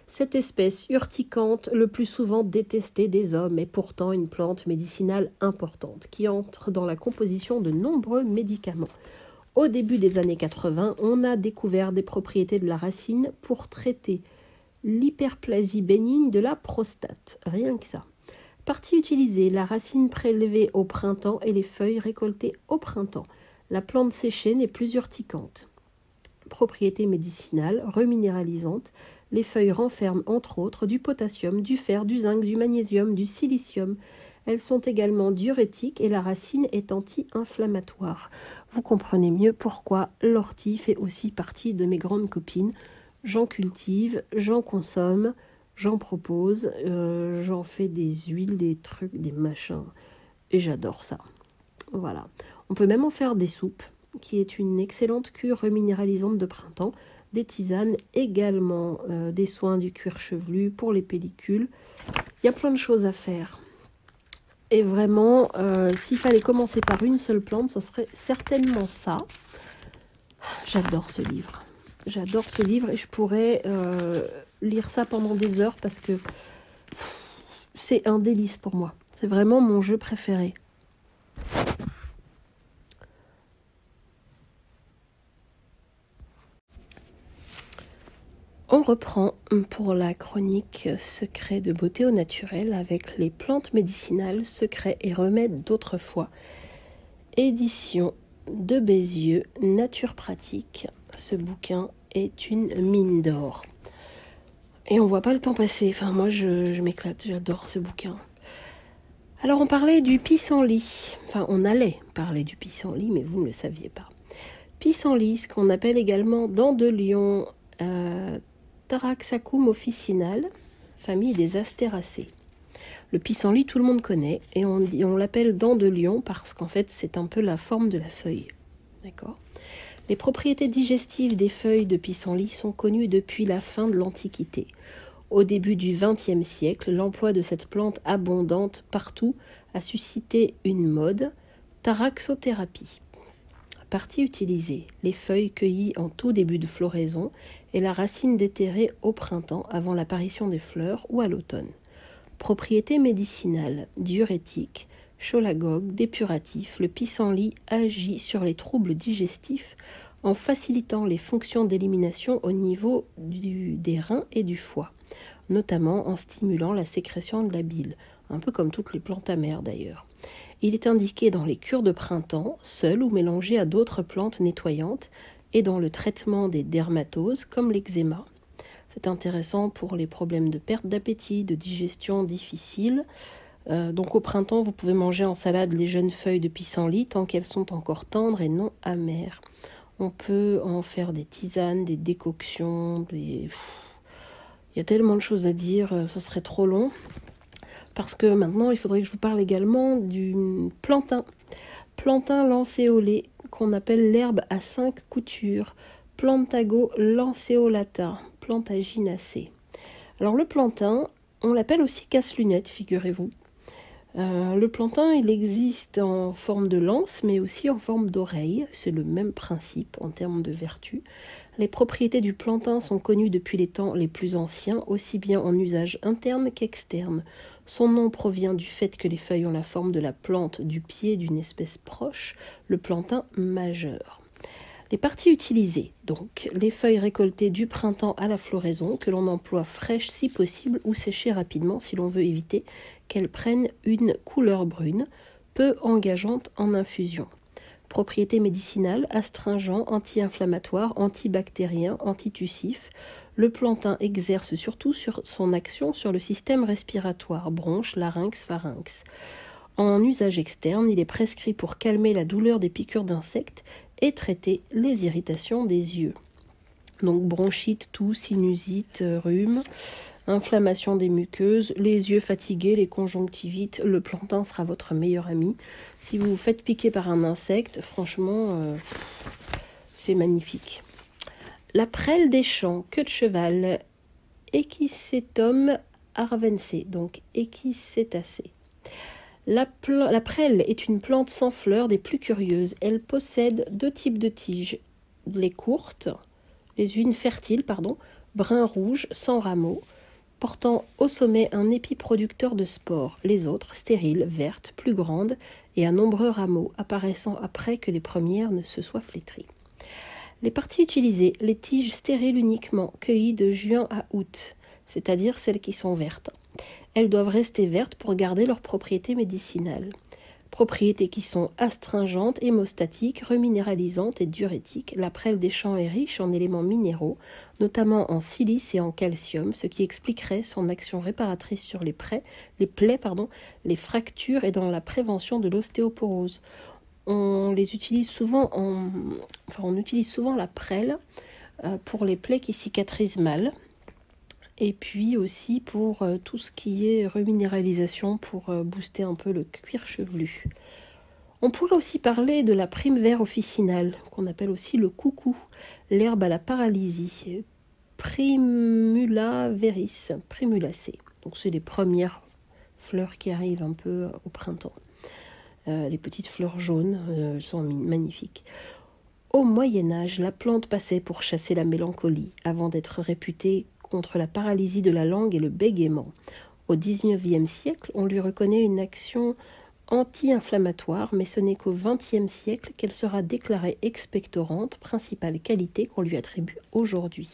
Speaker 1: Cette espèce urticante, le plus souvent détestée des hommes, est pourtant une plante médicinale importante qui entre dans la composition de nombreux médicaments. Au début des années 80, on a découvert des propriétés de la racine pour traiter l'hyperplasie bénigne de la prostate. Rien que ça. Partie utilisée, la racine prélevée au printemps et les feuilles récoltées au printemps. La plante séchée n'est plus urticante. Propriétés médicinales, reminéralisantes. Les feuilles renferment entre autres du potassium, du fer, du zinc, du magnésium, du silicium. Elles sont également diurétiques et la racine est anti-inflammatoire. Vous comprenez mieux pourquoi l'ortie fait aussi partie de mes grandes copines. J'en cultive, j'en consomme, j'en propose, j'en fais des huiles, des trucs, des machins. Et j'adore ça. Voilà. On peut même en faire des soupes, qui est une excellente cure reminéralisante de printemps. Des tisanes également, des soins du cuir chevelu pour les pellicules. Il y a plein de choses à faire. Et vraiment, s'il fallait commencer par une seule plante, ce serait certainement ça. J'adore ce livre. J'adore ce livre et je pourrais lire ça pendant des heures parce que c'est un délice pour moi. C'est vraiment mon jeu préféré. On reprend pour la chronique Secrets de beauté au naturel avec les plantes médicinales, secrets et remèdes d'autrefois. Édition de Bézieux, Nature pratique. Ce bouquin est une mine d'or. Et on voit pas le temps passer. Enfin, moi, je m'éclate. J'adore ce bouquin. Alors, on parlait du pissenlit. Enfin, on allait parler du pissenlit, mais vous ne le saviez pas. Pissenlit, ce qu'on appelle également dent de lion, Taraxacum officinal, famille des astéracées. Le pissenlit, tout le monde connaît, et on l'appelle dent de lion parce qu'en fait, c'est un peu la forme de la feuille. D'accord ? Les propriétés digestives des feuilles de pissenlit sont connues depuis la fin de l'Antiquité. Au début du XXe siècle, l'emploi de cette plante abondante partout a suscité une mode, taraxothérapie. Partie utilisée, les feuilles cueillies en tout début de floraison et la racine déterrée au printemps avant l'apparition des fleurs ou à l'automne. Propriétés médicinales, diurétiques, cholagogue, dépuratif, le pissenlit agit sur les troubles digestifs en facilitant les fonctions d'élimination au niveau des reins et du foie, notamment en stimulant la sécrétion de la bile, un peu comme toutes les plantes amères d'ailleurs. Il est indiqué dans les cures de printemps, seul ou mélangé à d'autres plantes nettoyantes, et dans le traitement des dermatoses comme l'eczéma. C'est intéressant pour les problèmes de perte d'appétit, de digestion difficile. Donc au printemps, vous pouvez manger en salade les jeunes feuilles de pissenlit tant qu'elles sont encore tendres et non amères. On peut en faire des tisanes, des décoctions, Il y a tellement de choses à dire, ce serait trop long. Parce que maintenant, il faudrait que je vous parle également du plantain. Plantain lancéolé, qu'on appelle l'herbe à 5 coutures. Plantago lanceolata, plantaginacée. Alors le plantain, on l'appelle aussi casse-lunette, figurez-vous. Le plantain, il existe en forme de lance, mais aussi en forme d'oreille. C'est le même principe en termes de vertu. Les propriétés du plantain sont connues depuis les temps les plus anciens, aussi bien en usage interne qu'externe. Son nom provient du fait que les feuilles ont la forme de la plante du pied d'une espèce proche, le plantain majeur. Les parties utilisées, donc, les feuilles récoltées du printemps à la floraison, que l'on emploie fraîches si possible ou séchées rapidement si l'on veut éviter qu'elles prennent une couleur brune, peu engageante en infusion. Propriétés médicinales, astringent, anti-inflammatoire, antibactérien, antitussif. Le plantain exerce surtout son action sur le système respiratoire, bronches, larynx, pharynx. En usage externe, il est prescrit pour calmer la douleur des piqûres d'insectes et traiter les irritations des yeux. Donc bronchite, toux, sinusite, rhume, inflammation des muqueuses, les yeux fatigués, les conjonctivites, le plantain sera votre meilleur ami. Si vous vous faites piquer par un insecte, franchement, c'est magnifique. La prêle des champs, queue de cheval, Equisetum arvense, donc Equisetaceae. La prêle est une plante sans fleurs des plus curieuses. Elle possède 2 types de tiges, les courtes, les unes fertiles, brun rouge, sans rameaux, portant au sommet un épi producteur de spores, les autres stériles, vertes, plus grandes et à nombreux rameaux, apparaissant après que les premières ne se soient flétries. Les parties utilisées, les tiges stériles uniquement, cueillies de juin à août, c'est-à-dire celles qui sont vertes. Elles doivent rester vertes pour garder leurs propriétés médicinales. Propriétés qui sont astringentes, hémostatiques, reminéralisantes et diurétiques. La prêle des champs est riche en éléments minéraux, notamment en silice et en calcium, ce qui expliquerait son action réparatrice sur les plaies, les fractures et dans la prévention de l'ostéoporose. On utilise souvent la prêle pour les plaies qui cicatrisent mal, et puis aussi pour tout ce qui est reminéralisation, pour booster un peu le cuir chevelu. On pourrait aussi parler de la prime vert officinale, qu'on appelle aussi le coucou, l'herbe à la paralysie, Primula veris, primulacée. Donc c'est les premières fleurs qui arrivent un peu au printemps. Les petites fleurs jaunes sont magnifiques. Au Moyen-Âge, la plante passait pour chasser la mélancolie, avant d'être réputée contre la paralysie de la langue et le bégaiement. Au XIXe siècle, on lui reconnaît une action anti-inflammatoire, mais ce n'est qu'au XXe siècle qu'elle sera déclarée expectorante, principale qualité qu'on lui attribue aujourd'hui.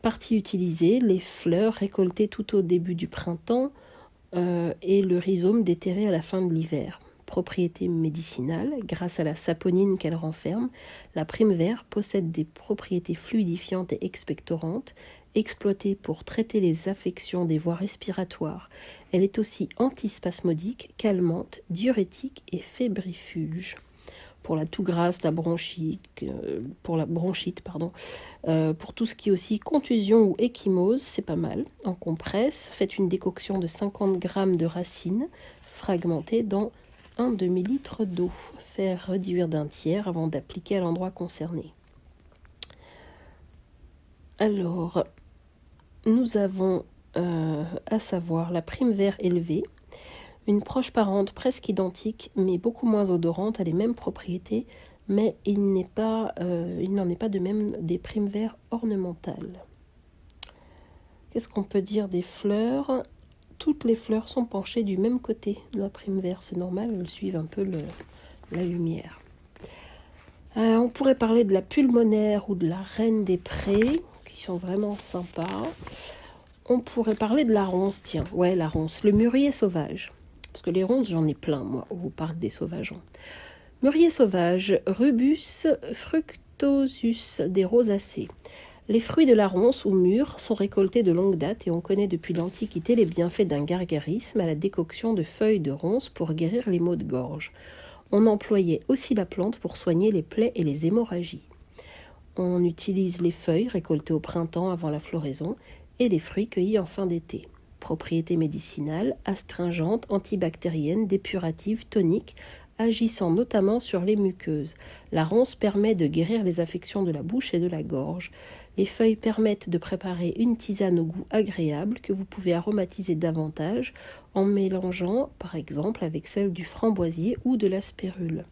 Speaker 1: Partie utilisée, les fleurs récoltées tout au début du printemps et le rhizome déterré à la fin de l'hiver. Propriétés médicinales, grâce à la saponine qu'elle renferme, la prime vert possède des propriétés fluidifiantes et expectorantes, exploitée pour traiter les affections des voies respiratoires. Elle est aussi antispasmodique, calmante, diurétique et fébrifuge. Pour la toux grasse, pour tout ce qui est aussi contusion ou ecchymose, c'est pas mal. En compresse, faites une décoction de 50 g de racines fragmentées dans un demi-litre d'eau. Faire réduire d'un tiers avant d'appliquer à l'endroit concerné. Alors, nous avons à savoir la prime vert élevée, une proche parente presque identique mais beaucoup moins odorante, a les mêmes propriétés, mais il n'en est pas de même des primes verts ornementales. Qu'est-ce qu'on peut dire des fleurs ? Toutes les fleurs sont penchées du même côté de la prime vert, c'est normal, elles suivent un peu la lumière. On pourrait parler de la pulmonaire ou de la reine des prés, qui sont vraiment sympas. On pourrait parler de la ronce, la ronce, le mûrier sauvage. Parce que les ronces, j'en ai plein, moi, au parc des sauvageons. Mûrier sauvage, Rubus fructosus des rosacées. Les fruits de la ronce ou mûre sont récoltés de longue date et on connaît depuis l'Antiquité les bienfaits d'un gargarisme à la décoction de feuilles de ronce pour guérir les maux de gorge. On employait aussi la plante pour soigner les plaies et les hémorragies. On utilise les feuilles récoltées au printemps avant la floraison et les fruits cueillis en fin d'été. Propriétés médicinales, astringentes, antibactériennes, dépuratives, toniques, agissant notamment sur les muqueuses. La ronce permet de guérir les affections de la bouche et de la gorge. Les feuilles permettent de préparer une tisane au goût agréable que vous pouvez aromatiser davantage en mélangeant par exemple avec celle du framboisier ou de la spérule.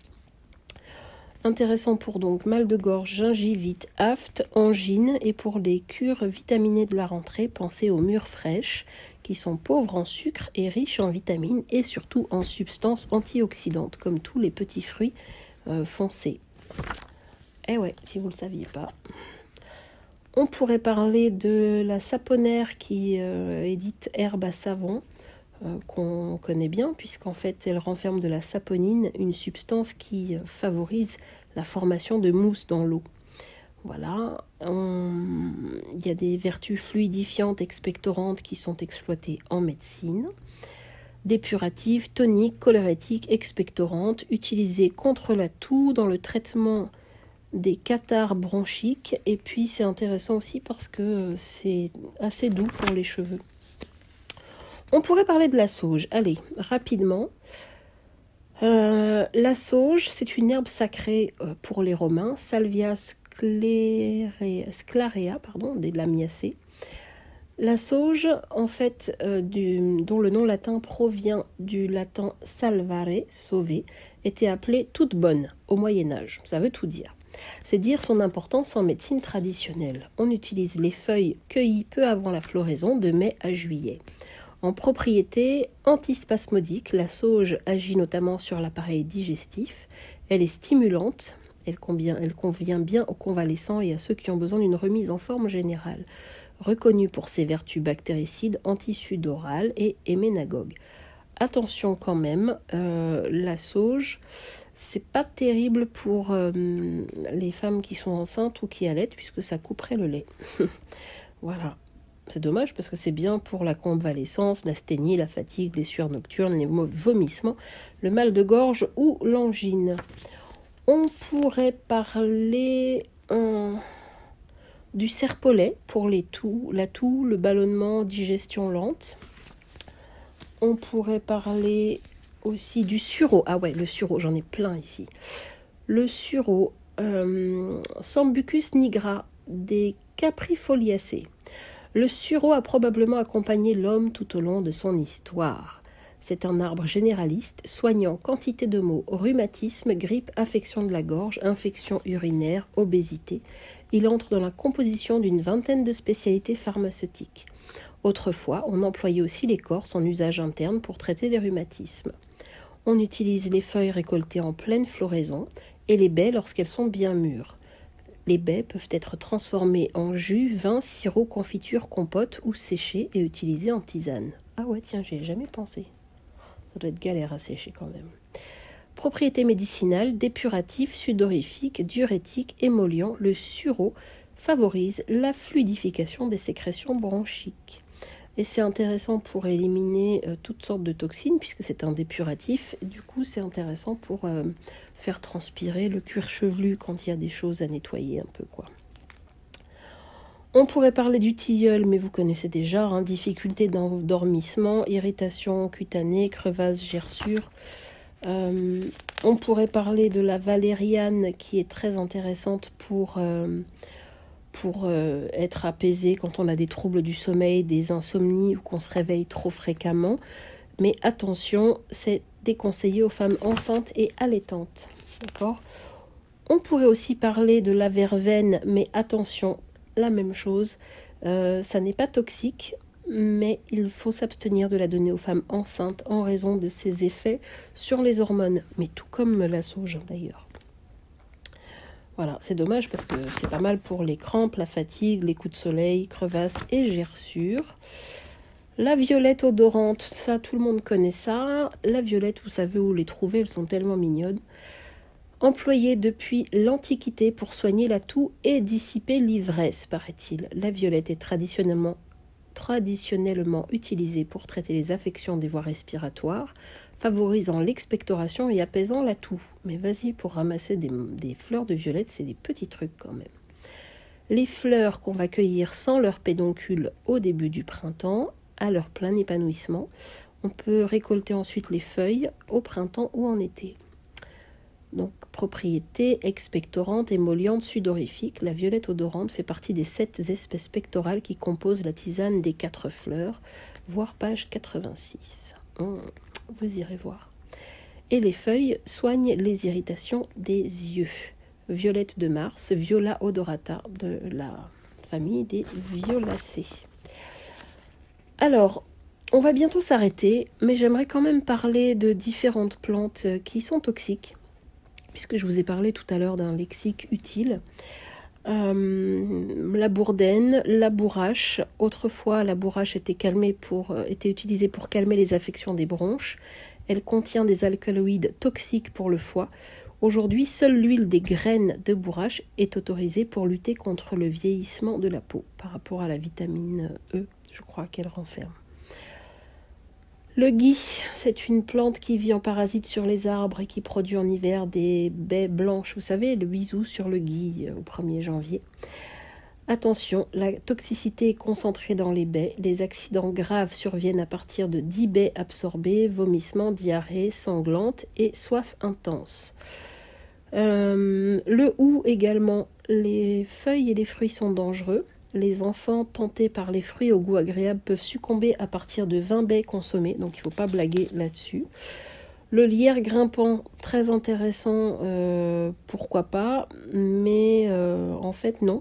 Speaker 1: Intéressant pour donc mal de gorge, gingivite, aphte, angine et pour les cures vitaminées de la rentrée, pensez aux mûres fraîches qui sont pauvres en sucre et riches en vitamines et surtout en substances antioxydantes comme tous les petits fruits foncés. Eh ouais, si vous ne le saviez pas. On pourrait parler de la saponaire qui est dite herbe à savon, qu'on connaît bien, puisqu'en fait elle renferme de la saponine, une substance qui favorise la formation de mousse dans l'eau. Voilà, il y a des vertus fluidifiantes, expectorantes qui sont exploitées en médecine. Dépuratives, toniques, cholérétiques, expectorantes, utilisées contre la toux dans le traitement des cathars bronchiques. Et puis c'est intéressant aussi parce que c'est assez doux pour les cheveux. On pourrait parler de la sauge. Allez, rapidement. La sauge, c'est une herbe sacrée pour les Romains, Salvia sclarea, de l'Amiacée. La sauge, en fait, dont le nom latin provient du latin salvare, sauver, était appelée toute bonne au Moyen-Âge. Ça veut tout dire. C'est dire son importance en médecine traditionnelle. On utilise les feuilles cueillies peu avant la floraison, de mai à juillet. En propriété antispasmodique, la sauge agit notamment sur l'appareil digestif. Elle est stimulante, elle convient bien aux convalescents et à ceux qui ont besoin d'une remise en forme générale. Reconnue pour ses vertus bactéricides, antisudorales et héménagogues. attention quand même, la sauge, c'est pas terrible pour les femmes qui sont enceintes ou qui allaitent, puisque ça couperait le lait. Voilà. C'est dommage parce que c'est bien pour la convalescence, l'asthénie, la fatigue, les sueurs nocturnes, les vomissements, le mal de gorge ou l'angine. On pourrait parler du serpolet pour la toux, le ballonnement, digestion lente. On pourrait parler aussi du sureau. Ah ouais, le sureau, j'en ai plein ici. Le sureau, Sambucus nigra, des caprifoliacées. Le sureau a probablement accompagné l'homme tout au long de son histoire. C'est un arbre généraliste, soignant quantité de maux, rhumatisme, grippe, affection de la gorge, infection urinaire, obésité. Il entre dans la composition d'une vingtaine de spécialités pharmaceutiques. Autrefois, on employait aussi l'écorce en usage interne pour traiter les rhumatismes. On utilise les feuilles récoltées en pleine floraison et les baies lorsqu'elles sont bien mûres. Les baies peuvent être transformées en jus, vin, sirop, confiture, compote ou séchées et utilisées en tisane. Ah ouais, tiens, j'y ai jamais pensé. Ça doit être galère à sécher quand même. Propriétés médicinales, dépuratif, sudorifique, diurétique, émollient, le sureau favorise la fluidification des sécrétions bronchiques. Et c'est intéressant pour éliminer toutes sortes de toxines, puisque c'est un dépuratif. Du coup, c'est intéressant pour faire transpirer le cuir chevelu quand il y a des choses à nettoyer un peu, quoi. On pourrait parler du tilleul, mais vous connaissez déjà, hein, difficulté d'endormissement, irritation cutanée, crevasse, gerçure. On pourrait parler de la valériane qui est très intéressante pour être apaisé quand on a des troubles du sommeil, des insomnies ou qu'on se réveille trop fréquemment. Mais attention, c'est déconseillé aux femmes enceintes et allaitantes. D'accord ? On pourrait aussi parler de la verveine, mais attention, la même chose. Ça n'est pas toxique, mais il faut s'abstenir de la donner aux femmes enceintes en raison de ses effets sur les hormones, mais tout comme la sauge d'ailleurs. Voilà, c'est dommage parce que c'est pas mal pour les crampes, la fatigue, les coups de soleil, crevasses et gerçures. La violette odorante, ça tout le monde connaît ça. La violette, vous savez où les trouver, elles sont tellement mignonnes. Employée depuis l'Antiquité pour soigner la toux et dissiper l'ivresse, paraît-il. La violette est traditionnellement utilisée pour traiter les affections des voies respiratoires, favorisant l'expectoration et apaisant la toux. Mais vas-y, pour ramasser des fleurs de violette, c'est des petits trucs quand même. Les fleurs qu'on va cueillir sans leur pédoncule au début du printemps, à leur plein épanouissement. On peut récolter ensuite les feuilles au printemps ou en été. Donc, propriété expectorante, émolliente, sudorifique. La violette odorante fait partie des 7 espèces pectorales qui composent la tisane des 4 fleurs, voir page 86. Vous irez voir. Et les feuilles soignent les irritations des yeux. Violette de Mars, Viola odorata, de la famille des violacées. Alors, on va bientôt s'arrêter, mais j'aimerais quand même parler de différentes plantes qui sont toxiques, puisque je vous ai parlé tout à l'heure d'un lexique utile. La bourdaine, la bourrache. Autrefois, la bourrache était utilisée pour calmer les affections des bronches. Elle contient des alcaloïdes toxiques pour le foie. Aujourd'hui, seule l'huile des graines de bourrache est autorisée pour lutter contre le vieillissement de la peau par rapport à la vitamine E, je crois qu'elle renferme. Le gui, c'est une plante qui vit en parasite sur les arbres et qui produit en hiver des baies blanches. Vous savez, le bisou sur le gui au 1er janvier. Attention, la toxicité est concentrée dans les baies. Les accidents graves surviennent à partir de 10 baies absorbées, vomissements, diarrhée sanglante et soif intense. Le hou également, les feuilles et les fruits sont dangereux. Les enfants tentés par les fruits au goût agréable peuvent succomber à partir de 20 baies consommées, donc il ne faut pas blaguer là-dessus. Le lierre grimpant, très intéressant, pourquoi pas, mais en fait non,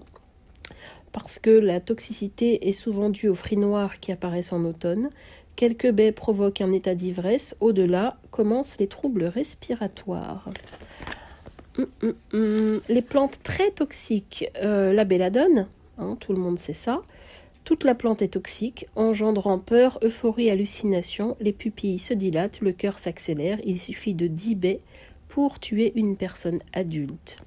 Speaker 1: parce que la toxicité est souvent due aux fruits noirs qui apparaissent en automne. Quelques baies provoquent un état d'ivresse, au-delà commencent les troubles respiratoires. Les plantes très toxiques, la belladone, tout le monde sait ça. Toute la plante est toxique, engendrant peur, euphorie, hallucination. Les pupilles se dilatent, le cœur s'accélère. Il suffit de 10 baies pour tuer une personne adulte.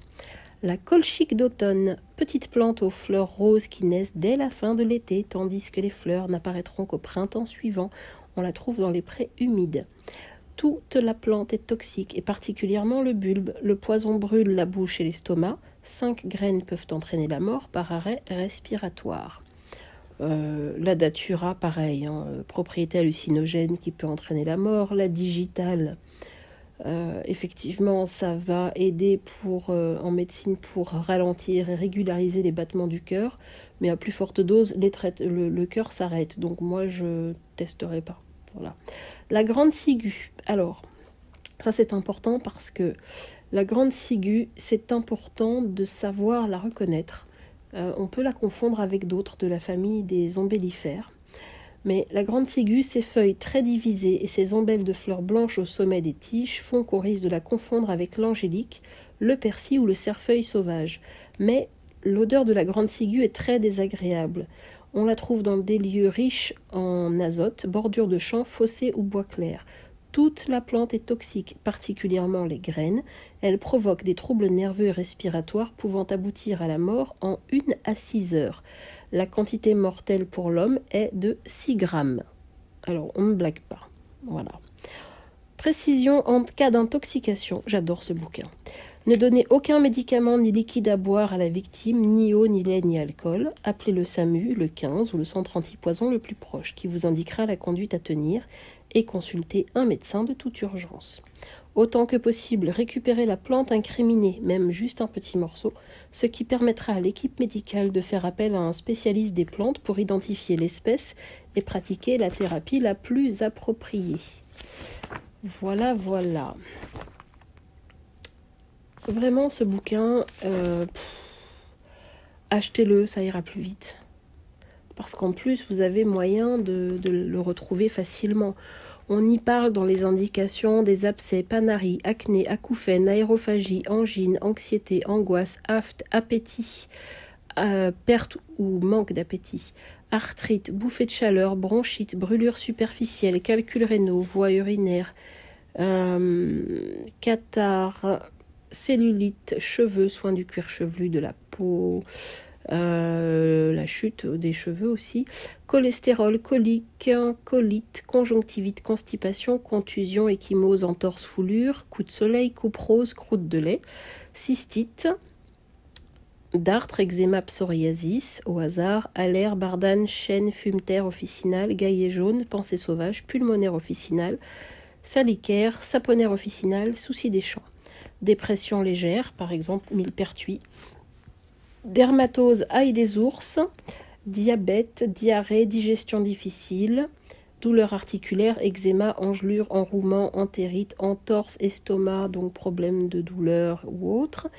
Speaker 1: La colchique d'automne, petite plante aux fleurs roses qui naissent dès la fin de l'été, tandis que les fleurs n'apparaîtront qu'au printemps suivant. On la trouve dans les prés humides. Toute la plante est toxique, et particulièrement le bulbe. Le poison brûle la bouche et l'estomac. 5 graines peuvent entraîner la mort par arrêt respiratoire. La datura, pareil, propriété hallucinogène qui peut entraîner la mort. La digitale, effectivement, ça va aider en médecine pour ralentir et régulariser les battements du cœur, mais à plus forte dose, le cœur s'arrête. Donc moi, je testerai pas. Voilà. La grande ciguë. Alors, ça c'est important parce que la grande ciguë, c'est important de savoir la reconnaître. On peut la confondre avec d'autres de la famille des ombellifères. Mais la grande ciguë, ses feuilles très divisées et ses ombelles de fleurs blanches au sommet des tiges font qu'on risque de la confondre avec l'angélique, le persil ou le cerfeuil sauvage. Mais l'odeur de la grande ciguë est très désagréable. On la trouve dans des lieux riches en azote, bordures de champs, fossés ou bois clairs. Toute la plante est toxique, particulièrement les graines. Elle provoque des troubles nerveux et respiratoires pouvant aboutir à la mort en 1 à 6 heures. La quantité mortelle pour l'homme est de 6 grammes. Alors, on ne blague pas. Voilà. Précision en cas d'intoxication. J'adore ce bouquin. Ne donnez aucun médicament ni liquide à boire à la victime, ni eau, ni lait, ni alcool. Appelez le SAMU, le 15 ou le centre antipoison le plus proche, qui vous indiquera la conduite à tenir, et consultez un médecin de toute urgence. Autant que possible, récupérez la plante incriminée, même juste un petit morceau, ce qui permettra à l'équipe médicale de faire appel à un spécialiste des plantes pour identifier l'espèce et pratiquer la thérapie la plus appropriée. Voilà, voilà. Vraiment, ce bouquin, achetez-le, ça ira plus vite. Parce qu'en plus, vous avez moyen de le retrouver facilement. On y parle dans les indications des abcès, panaries, acné, acouphènes, aérophagie, angine, anxiété, angoisse, aphte, appétit, perte ou manque d'appétit, arthrite, bouffée de chaleur, bronchite, brûlure superficielle, calculs rénaux, voies urinaires, catarrhe, cellulite, cheveux, soins du cuir chevelu, de la peau, la chute des cheveux aussi, cholestérol, colique, colite, conjonctivite, constipation, contusion, ecchymose, entorse, foulure, coup de soleil, coupe rose, croûte de lait, cystite, dartre, eczéma, psoriasis, au hasard, alaire, bardane, chêne, fumeterre officinale, gaillet jaune, pensée sauvage, pulmonaire officinale, salicaire, saponaire officinale, souci des champs. Dépression légère, par exemple millepertuis, dermatose, ail des ours, diabète, diarrhée, digestion difficile, douleur articulaire, eczéma, engelure, enrouement, entérite, entorse, estomac, donc problème de douleur ou autre,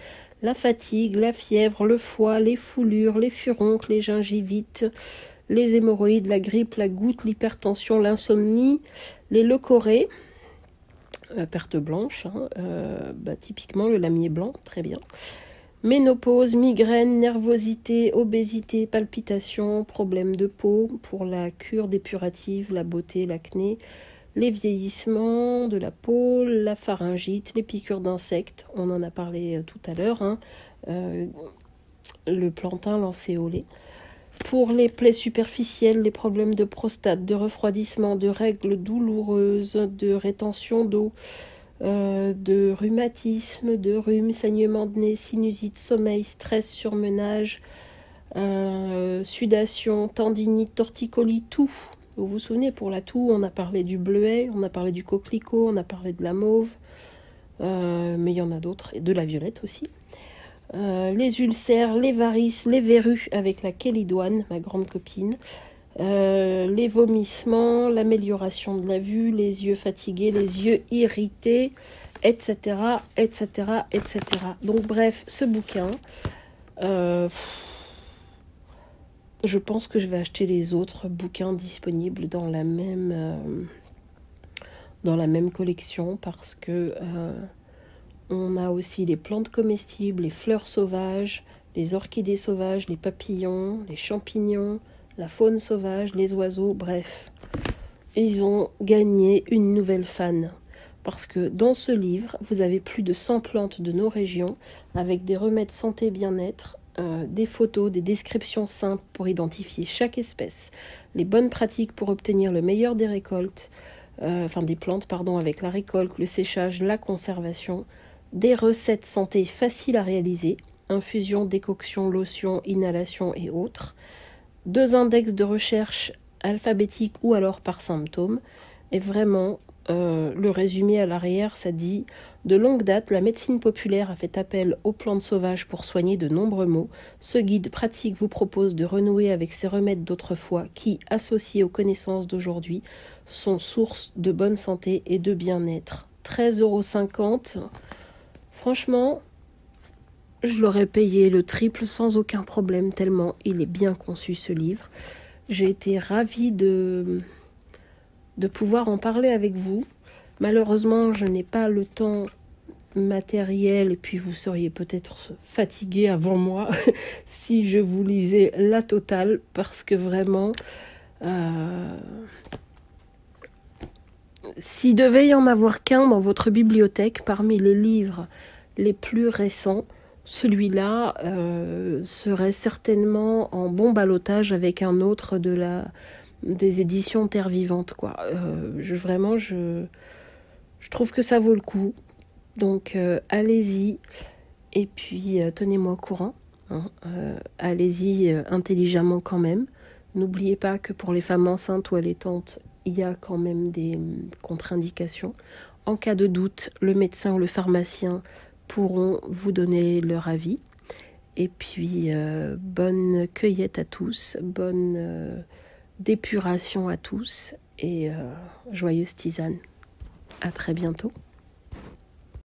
Speaker 1: la fatigue, la fièvre, le foie, les foulures, les furoncles, les gingivites, les hémorroïdes, la grippe, la goutte, l'hypertension, l'insomnie, les leucorrhées, perte blanche, typiquement le lamier blanc, très bien. Ménopause, migraine, nervosité, obésité, palpitations, problèmes de peau, pour la cure dépurative, la beauté, l'acné, les vieillissements de la peau, la pharyngite, les piqûres d'insectes, on en a parlé tout à l'heure, le plantain lancéolé. Pour les plaies superficielles, les problèmes de prostate, de refroidissement, de règles douloureuses, de rétention d'eau, de rhumatisme, de rhume, saignement de nez, sinusite, sommeil, stress, surmenage, sudation, tendinite, torticolis, toux. Vous vous souvenez, pour la toux, on a parlé du bleuet, on a parlé du coquelicot, on a parlé de la mauve, mais il y en a d'autres, et de la violette aussi. Les ulcères, les varices, les verrues avec la kélidoine, ma grande copine, les vomissements, l'amélioration de la vue, les yeux fatigués, les yeux irrités, etc., etc., etc. Donc bref, ce bouquin, je pense que je vais acheter les autres bouquins disponibles dans la même collection parce que on a aussi les plantes comestibles, les fleurs sauvages, les orchidées sauvages, les papillons, les champignons, la faune sauvage, les oiseaux, bref. Ils ont gagné une nouvelle fan. Parce que dans ce livre, vous avez plus de 100 plantes de nos régions, avec des remèdes santé bien-être, des photos, des descriptions simples pour identifier chaque espèce, les bonnes pratiques pour obtenir le meilleur des récoltes, des plantes, avec la récolte, le séchage, la conservation, des recettes santé faciles à réaliser, infusion, décoction, lotion, inhalation et autres, 2 index de recherche alphabétiques ou alors par symptômes, et vraiment, le résumé à l'arrière, ça dit « De longue date, la médecine populaire a fait appel aux plantes sauvages pour soigner de nombreux maux. Ce guide pratique vous propose de renouer avec ces remèdes d'autrefois qui, associés aux connaissances d'aujourd'hui, sont source de bonne santé et de bien-être. » 13,50 €. Franchement, je l'aurais payé le triple sans aucun problème, tellement il est bien conçu ce livre. J'ai été ravie de pouvoir en parler avec vous. Malheureusement, je n'ai pas le temps matériel, et puis vous seriez peut-être fatigué avant moi si je vous lisais la totale, parce que vraiment, s'il devait y en avoir qu'un dans votre bibliothèque, parmi les livres les plus récents, celui-là serait certainement en bon ballottage avec un autre des éditions Terre Vivante, quoi. Je trouve que ça vaut le coup. Donc allez-y, et puis tenez-moi au courant. Allez-y intelligemment quand même. N'oubliez pas que pour les femmes enceintes ou allaitantes, il y a quand même des contre-indications. En cas de doute, le médecin ou le pharmacien pourront vous donner leur avis. Et puis bonne cueillette à tous, bonne d'épuration à tous, et joyeuse tisane. À très bientôt.